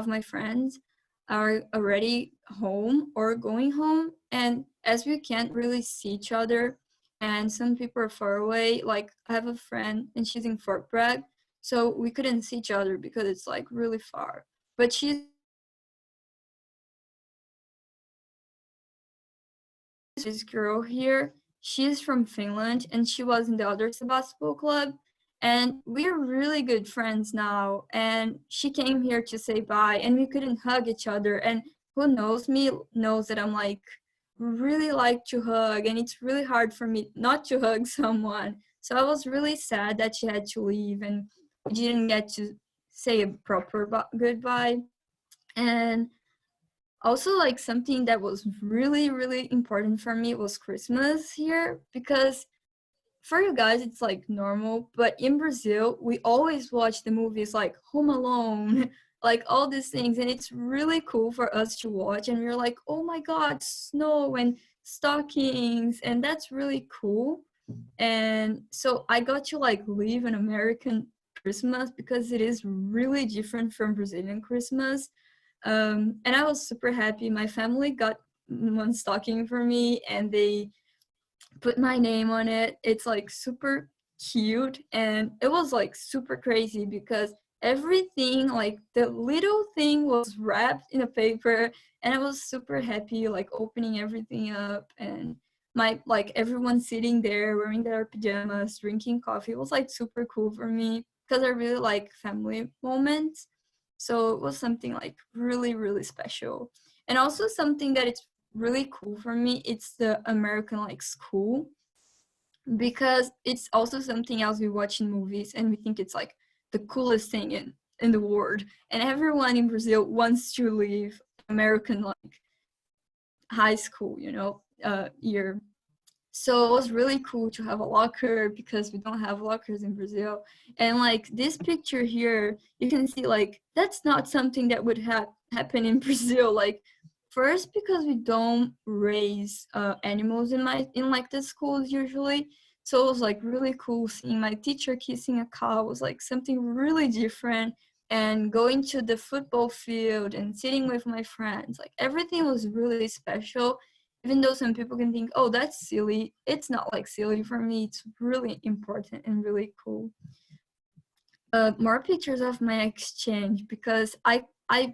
my friends are already home or going home, and as we can't really see each other, and some people are far away, like I have a friend and she's in Fort Bragg, so we couldn't see each other because it's like really far. But she's this girl here, she's from Finland and she was in the other Sebastopol club, and we're really good friends now, and she came here to say bye and we couldn't hug each other. And who knows me knows that I'm like really like to hug, and it's really hard for me not to hug someone. So I was really sad that she had to leave and we didn't get to say a proper goodbye. And also, like something that was really, really important for me was Christmas here, because for you guys it's like normal, but in Brazil we always watch the movies like Home Alone, like all these things, and it's really cool for us to watch, and we're like, oh my god, snow and stockings, and that's really cool. And so I got to like live an American Christmas, because it is really different from Brazilian Christmas. And I was super happy. My family got one stocking for me and they put my name on it. It's like super cute, and it was like super crazy because everything, like the little thing was wrapped in a paper, and I was super happy like opening everything up, and my like everyone sitting there wearing their pajamas drinking coffee. It was like super cool for me because I really like family moments. So it was something like really, really special. And also something that it's really cool for me, it's the American like school, because it's also something else we watch in movies and we think it's like the coolest thing in the world. And everyone in Brazil wants to leave American like high school, year. So it was really cool to have a locker, because we don't have lockers in Brazil. And like this picture here, you can see like that's not something that would happen in Brazil. Like first, because we don't raise animals in like the schools usually. So it was like really cool seeing my teacher kissing a cow. It was like something really different. And going to the football field and sitting with my friends, like everything was really special. Even though some people can think, oh, that's silly, it's not like silly for me. It's really important and really cool. More pictures of my exchange, because I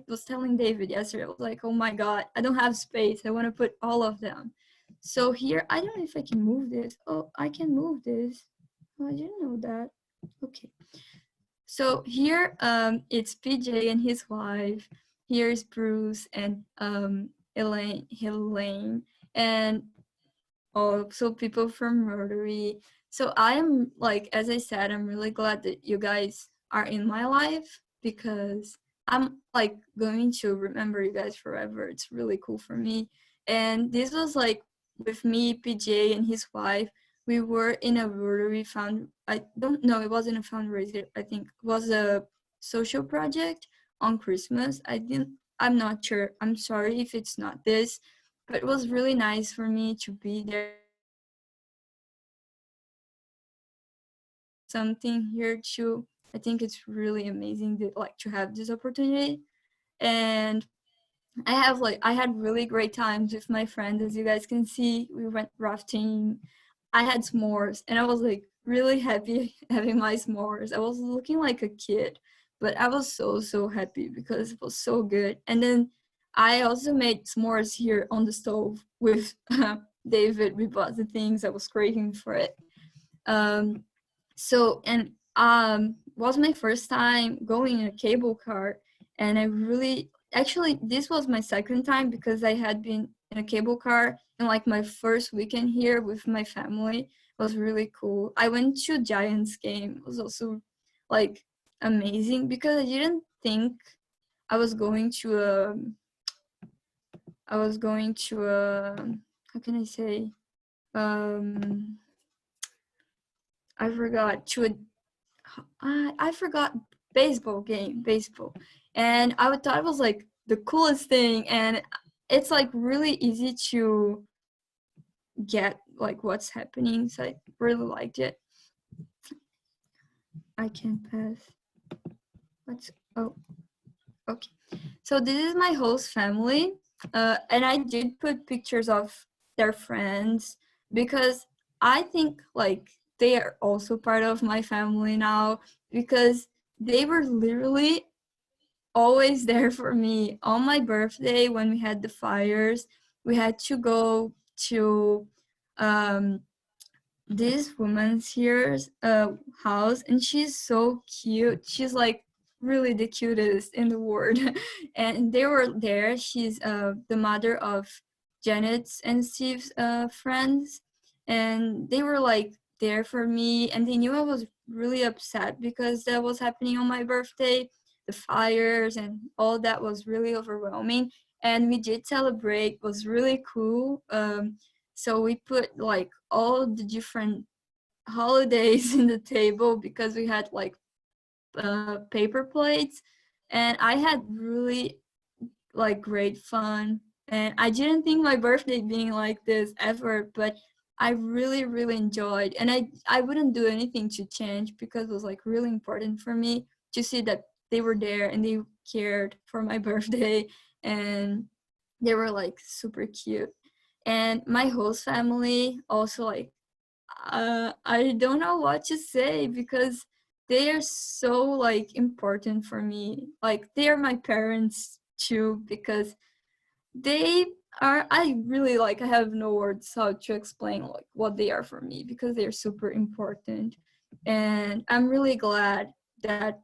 was telling David yesterday, I was like, oh my God, I don't have space. I want to put all of them. So here, I don't know if I can move this. Oh, I can move this. Oh, I didn't know that. Okay. So here, it's PJ and his wife. Here's Bruce and Elaine, and also people from Rotary. So I am like, as I said, I'm really glad that you guys are in my life, because I'm like going to remember you guys forever. It's really cool for me. And this was like with me, PJ and his wife. We were in a Rotary I don't know, it wasn't a fundraiser. I think it was a social project on Christmas. I'm not sure. I'm sorry if it's not this, but it was really nice for me to be there. Something here too. I think it's really amazing to have this opportunity. And I had really great times with my friends. As you guys can see, we went rafting. I had s'mores, and I was like really happy having my s'mores. I was looking like a kid, but I was so happy because it was so good. And then I also made s'mores here on the stove with David, we bought the things. I was craving for it. Was my first time going in a cable car, and I really, actually, this was my second time because I had been in a cable car, and like my first weekend here with my family was really cool. I went to a Giants game. It was also like amazing because I didn't think I was going to a, how can I say, I forgot to a, I forgot baseball, and I thought it was like the coolest thing, and it's like really easy to get like what's happening, so I really liked it. I can pass. Okay. So this is my host family, and I did put pictures of their friends because I think like they are also part of my family now, because they were literally always there for me. On my birthday, when we had the fires, we had to go to this woman's here's house, and she's so cute. She's like really the cutest in the world. And they were there. She's the mother of Janet's and Steve's friends, and they were like there for me, and they knew I was really upset because that was happening on my birthday. The fires and all that was really overwhelming, and we did celebrate. It was really cool. So we put like all the different holidays in the table because we had like paper plates, and I had really like great fun. And I didn't think my birthday being like this ever, but I really enjoyed, and I wouldn't do anything to change because it was like really important for me to see that they were there and they cared for my birthday, and they were like super cute. And my host family also, like, I don't know what to say because they are so like important for me. Like they are my parents too, because they are, I really like, I have no words how to explain like what they are for me because they're super important. And I'm really glad that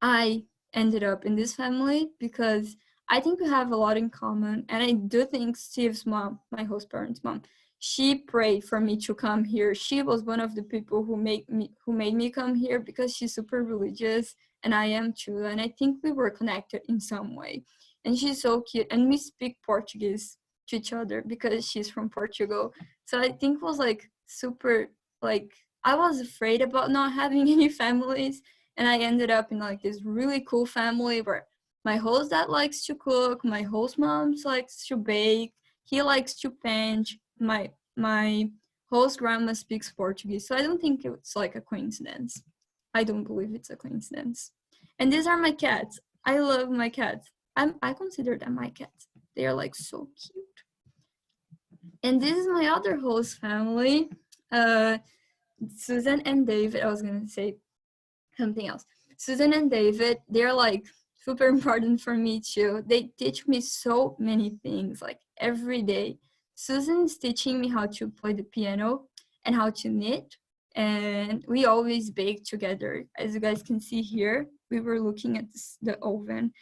I ended up in this family because I think we have a lot in common. And I do think Steve's mom, my host parents' mom, she prayed for me to come here. She was one of the people who made me come here because she's super religious, and I am too. And I think we were connected in some way. And she's so cute. And we speak Portuguese to each other because she's from Portugal. So I think it was like super, like, I was afraid about not having any families. And I ended up in like this really cool family where my host dad likes to cook, my host mom likes to bake, he likes to paint, my host grandma speaks Portuguese. So I don't think it's like a coincidence. I don't believe it's a coincidence. And these are my cats. I love my cats. I consider them my cats. They are like so cute. And this is my other host family, Susan and David. I was gonna say something else. Susan and David, they're like super important for me too. They teach me so many things, like every day. Susan's teaching me how to play the piano and how to knit. And we always bake together. As you guys can see here, we were looking at the oven,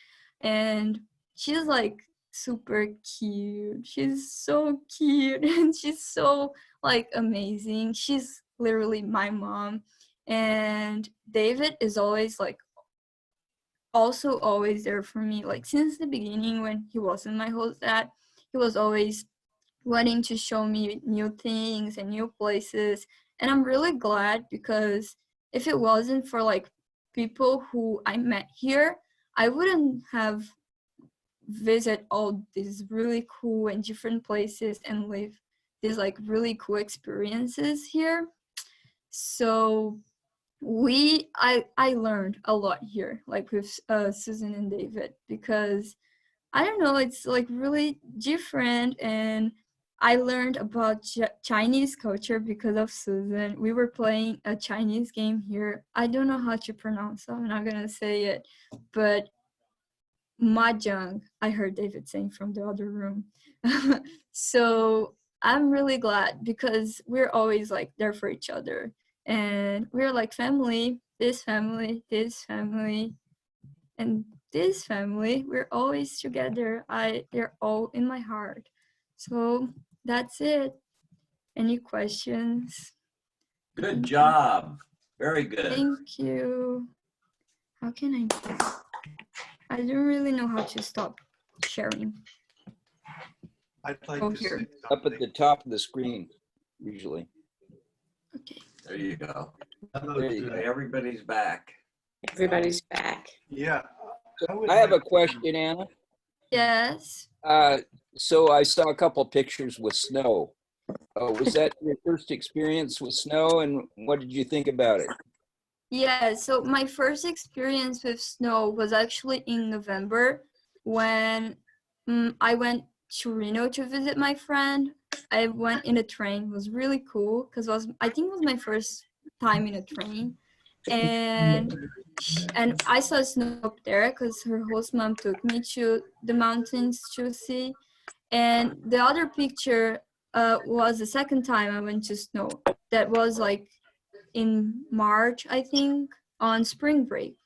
and she's like super cute. She's so cute and she's so like amazing. She's literally my mom. And David is always like also always there for me, like since the beginning when he wasn't my host dad. He was always wanting to show me new things and new places, and I'm really glad because if it wasn't for like people who I met here, I wouldn't have visit all these really cool and different places and live these like really cool experiences here. So I learned a lot here, like with Susan and David, because I don't know, it's like really different. And I learned about Chinese culture because of Susan. We were playing a Chinese game here. I don't know how to pronounce it. I'm not gonna say it, but mahjong, I heard David saying from the other room. So I'm really glad because we're always like there for each other. And we're like family, this family, this family, and this family. We're always together. They're all in my heart. So that's it. Any questions? Good job. Very good. Thank you. How can I don't really know how to stop sharing. I'd like Oh, to here. say Up at the top of the screen, usually. There you go. There you go. Everybody's back. Everybody's back. Yeah. I have a question, Anna. Yes. So I saw a couple pictures with snow. Was that your first experience with snow, and what did you think about it? Yeah, so my first experience with snow was actually in November when I went to Reno to visit my friend. I went in a train. It was really cool because I think it was my first time in a train. And I saw snow up there because her host mom took me to the mountains to see. And the other picture was the second time I went to snow. That was like in March, I think, on spring break.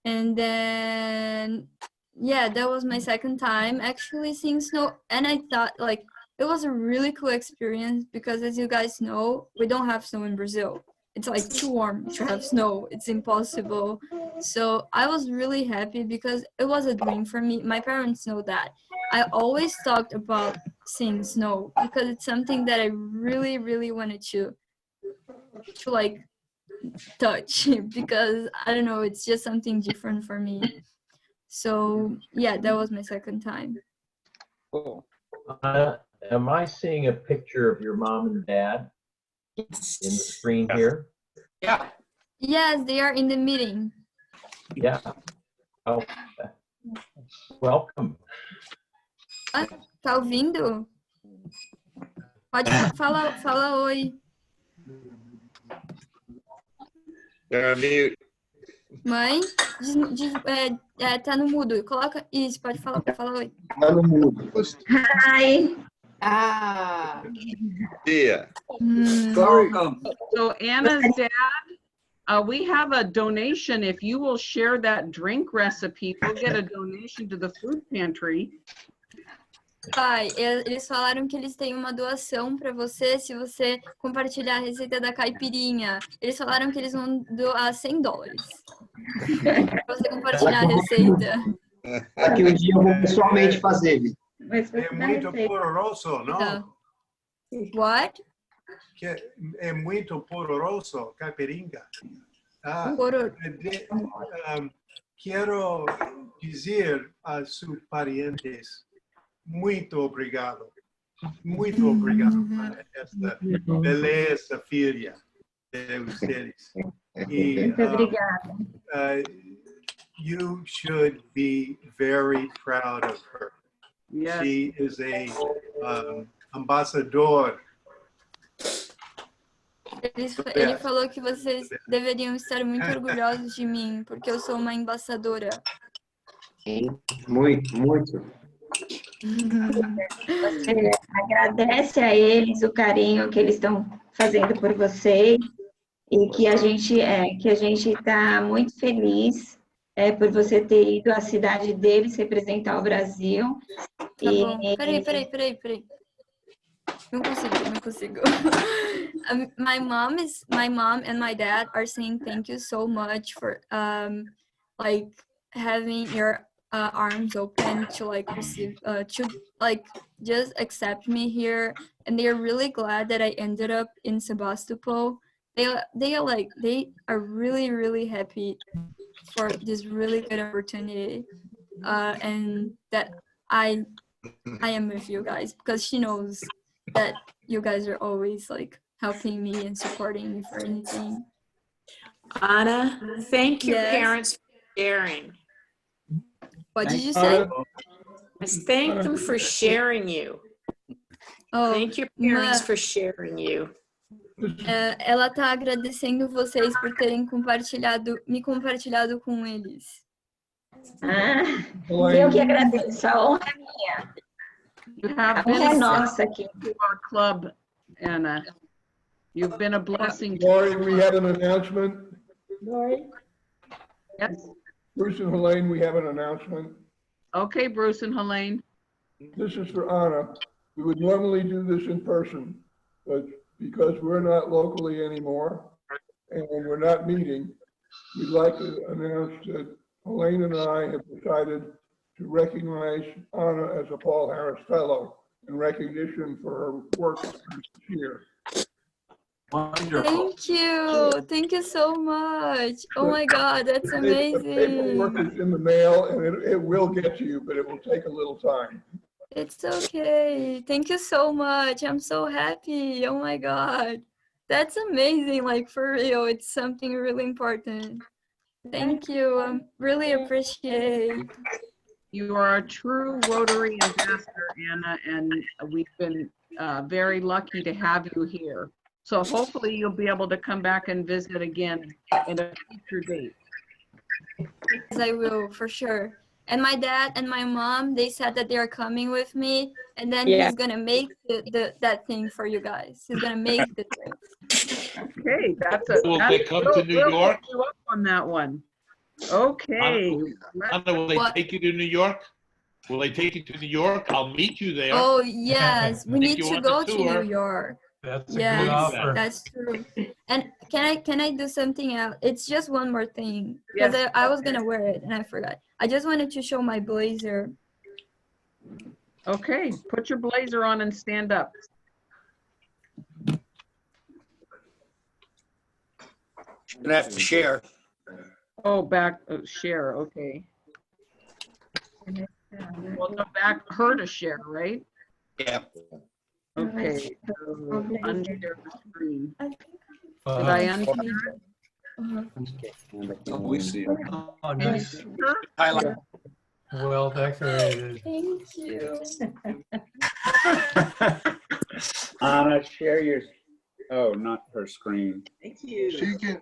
And then, yeah, that was my second time actually seeing snow. And I thought like it was a really cool experience because as you guys know, we don't have snow in Brazil. It's like too warm to have snow. It's impossible. So I was really happy because it was a dream for me. My parents know that. I always talked about seeing snow because it's something that I really, really wanted to like touch because I don't know, it's just something different for me. So yeah, that was my second time. Oh. Am I seeing a picture of your mom and dad in the screen here? Yeah. Yes, they are in the meeting. Yeah. Oh, welcome. Ah, tá ouvindo? Pode fala oi. They're on mute. Mãe, tá no mudo. Coloca isso, pode falar, fala oi. Hi. Yeah. Welcome. So Anna's dad, we have a donation. If you will share that drink recipe, we'll get a donation to the food pantry. Pai, eles falaram que eles têm uma doação para você se você compartilhar a receita da caipirinha. Eles falaram que eles vão doar $100 para você compartilhar a receita. Daqui um dia eu vou pessoalmente fazer. É muito pororoso, não? What? É muito pororoso, caipirinha. Quero dizer a seus parentes muito obrigado. Muito obrigado por esta beleza filha de vocês. Muito obrigada. You should be very proud of her. Yes. She is a ambassador. Ele falou que vocês deveriam estar muito orgulhosos de mim, porque eu sou uma embaixadora. Sim, muito, muito. Você agradece a eles o carinho que eles estão fazendo por vocês e que a gente está muito feliz por você ter ido à cidade deles representar o Brasil. Tá bom. Peraí. Não consigo. My mom and my dad are saying thank you so much for like having your arms open to like receive to like just accept me here, and they are really glad that I ended up in Sebastopol. They are really happy for this really good opportunity, and that I am with you guys because she knows that you guys are always like helping me and supporting me for anything. Anna, thank your Yes. parents for sharing. What did you say? Thank them for sharing you. Oh, thank your parents for sharing you. Ela tá agradecendo vocês por terem me compartilhado com eles. Eu que agradeço, a honra é minha. You have been to our club, Anna. You've been a blessing. Lori, we have an announcement. Lori? Yes. Bruce and Helene, we have an announcement. Okay, Bruce and Helene. This is for Anna. We would normally do this in person, but because we're not locally anymore and we're not meeting, we'd like to announce that Helene and I have decided to recognize Anna as a Paul Harris Fellow in recognition for her work this year. Wonderful. Thank you so much. Oh my God, that's The paperwork amazing. is in the mail and it will get to you, but it will take a little time. It's okay. Thank you so much. I'm so happy. Oh my God. That's amazing. Like for real, it's something really important. Thank you. I really appreciate. You are a true Rotary ambassador, Anna, and we've been very lucky to have you here. So hopefully you'll be able to come back and visit again in a future date. Yes, I will for sure. And my dad and my mom, they said that they're coming with me, and then Yeah. he's gonna make that thing for you guys. He's gonna make the trip. Okay, that's a. Will they come to New we'll York? hook you up on that one. Okay. Anna, will they take you to New York? Will they take you to New York? I'll meet you there. Oh yes, we Take need you to on the go to tour. New York. That's a good Yes, offer. that's true. And can I do something else? It's just one more thing because Yes. I was gonna wear it and I forgot. I just wanted to show my blazer. Okay, put your blazer on and stand up. You're gonna have to share. Oh, back, share, okay. Well, no, back her to share, right? Yeah. Okay, so unshare the screen. Did Uh, I unshare it? Oh, we see it. Oh, nice. Highlight. Well decorated. Thank you. Anna, share your, oh, not her screen. Thank you.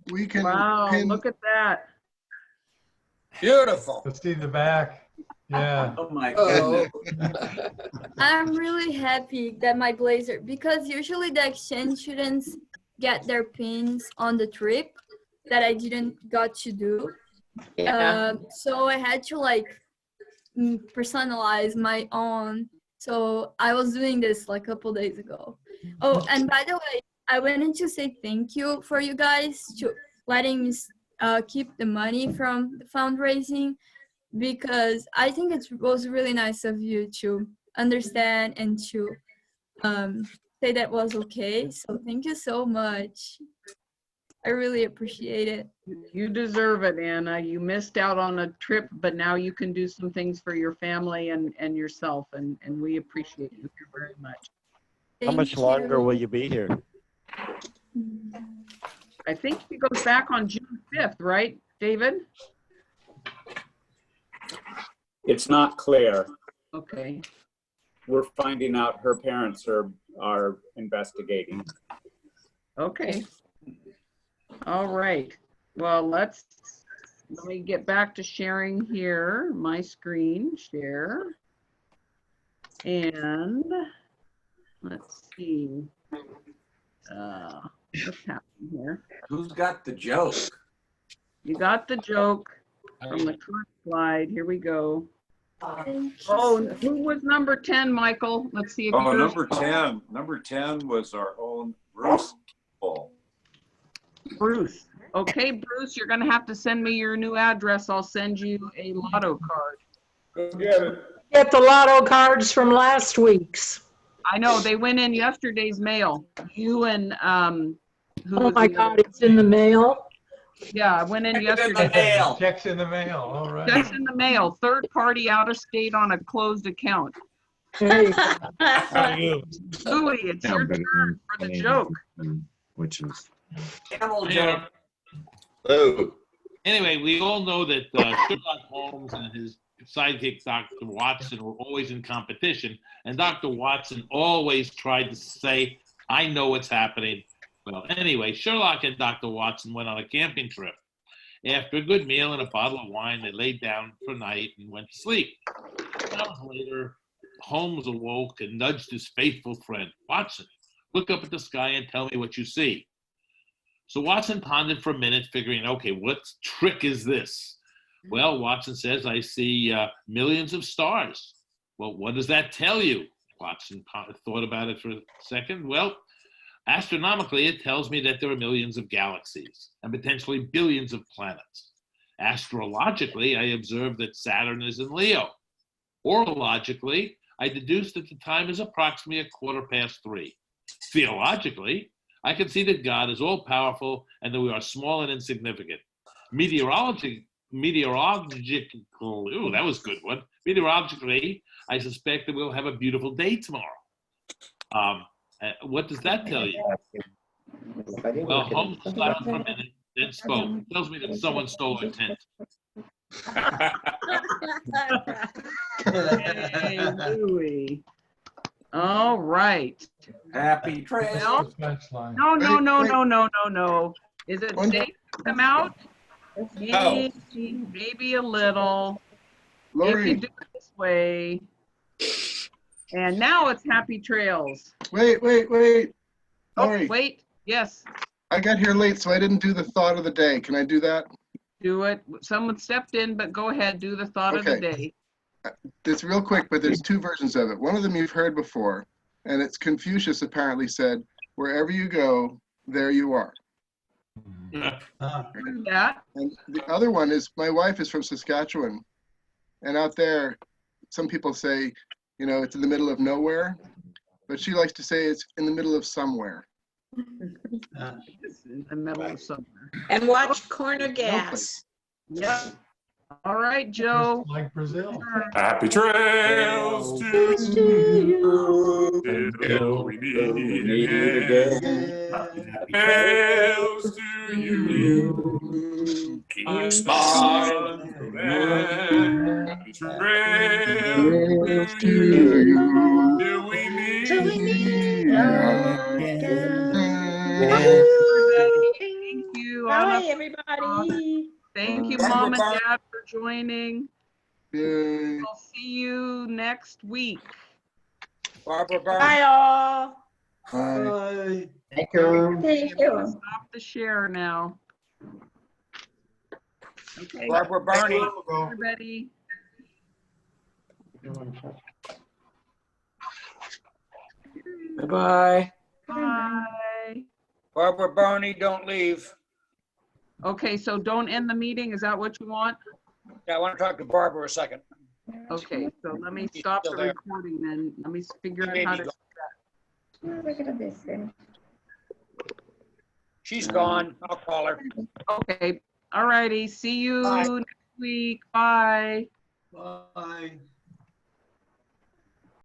We can Wow, pin. look at that. Beautiful. Let's see the back. Yeah. Oh my Oh. goodness. I'm really happy that my blazer, because usually the exchange students get their pins on the trip that I didn't got to do. So I had to like personalize my own. So I was doing this like a couple days ago. Oh, and by the way, I wanted to say thank you for you guys to letting me keep the money from the fundraising, because I think it was really nice of you to understand and to say that was okay. So thank you so much. I really appreciate it. You deserve it, Anna. You missed out on a trip, but now you can do some things for your family and yourself, and we appreciate you very much. How much longer will you be here? I think he goes back on June 5th, right, David? It's not clear. Okay. We're finding out her parents are investigating. Okay. All right. Well, let me get back to sharing here, my screen share. And let's see. What's happening here? Who's got the joke? You got the joke from the current slide. Here we go. Oh, who was number 10, Michael? Let's see if Oh, yours- number 10. Number 10 was our own Bruce Paul. Bruce. Okay, Bruce, you're going to have to send me your new address. I'll send you a lotto card. Go get it. Get the lotto cards from last week's. I know, they went in yesterday's mail. You and, who Oh was my the other- God, it's in the mail. Yeah, I went in Check it in the yesterday. mail. Checks in the mail. All right. Checks in the mail, third party out of state on a closed account. There you go. Louis, it's your turn for the joke. Which is Camel joke. Hello. Anyway, we all know that Sherlock Holmes and his sidekick, Dr. Watson, were always in competition. And Dr. Watson always tried to say, I know what's happening. Well, anyway, Sherlock and Dr. Watson went on a camping trip. After a good meal and a bottle of wine, they laid down for night and went to sleep. Hours later, Holmes awoke and nudged his faithful friend. Watson, look up at the sky and tell me what you see. So Watson pondered for a minute, figuring, okay, what trick is this? Well, Watson says, I see millions of stars. Well, what does that tell you? Watson thought about it for a second. Well, astronomically, it tells me that there are millions of galaxies and potentially billions of planets. Astrologically, I observe that Saturn is in Leo. Orologically, I deduce that the time is approximately 3:15. Theologically, I can see that God is all-powerful and that we are small and insignificant. Meteorologically, ooh, that was a good one. Meteorologically, I suspect that we'll have a beautiful day tomorrow. What does that tell you? Well, Holmes was silent for a minute, then spoke. It tells me that someone stole our tent. Hey, Louie. All right. Happy trails. No. Is it safe to come out? Maybe a little. Lori. If you do it this way. And now it's happy trails. Wait. Lori. Oh, wait. Yes. I got here late, so I didn't do the thought of the day. Can I do that? Do it. Someone stepped in, but go ahead. Do the thought of the day. It's real quick, but there's two versions of it. One of them you've heard before, and it's Confucius apparently said, wherever you go, there you are. Yeah. And the other one is, my wife is from Saskatchewan, and out there, some people say, you know, it's in the middle of nowhere, but she likes to say it's in the middle of somewhere. It's in the middle of somewhere. And watch corner gas. Yep. All right, Joe. Like Brazil. Happy trails to you till we meet again. Happy trails to you. Keep smiling. Happy trails to you till we meet again. Thank you. Bye, everybody. Thank you, Mom and Dad, for joining. We'll see you next week. Barbara, Bye, all. Bye. Thank you. Thank you. Stop the share now. Okay. Barbara Barney. Everybody. Bye-bye. Bye. Barbara Barney, don't leave. Okay, so don't end the meeting. Is that what you want? Yeah, I want to talk to Barbara a second. Okay, so let me stop the still there. recording then. Let me figure She out may how be to. gone. She's gone. I'll call her. Okay. All righty. See you Bye. next week. Bye. Bye.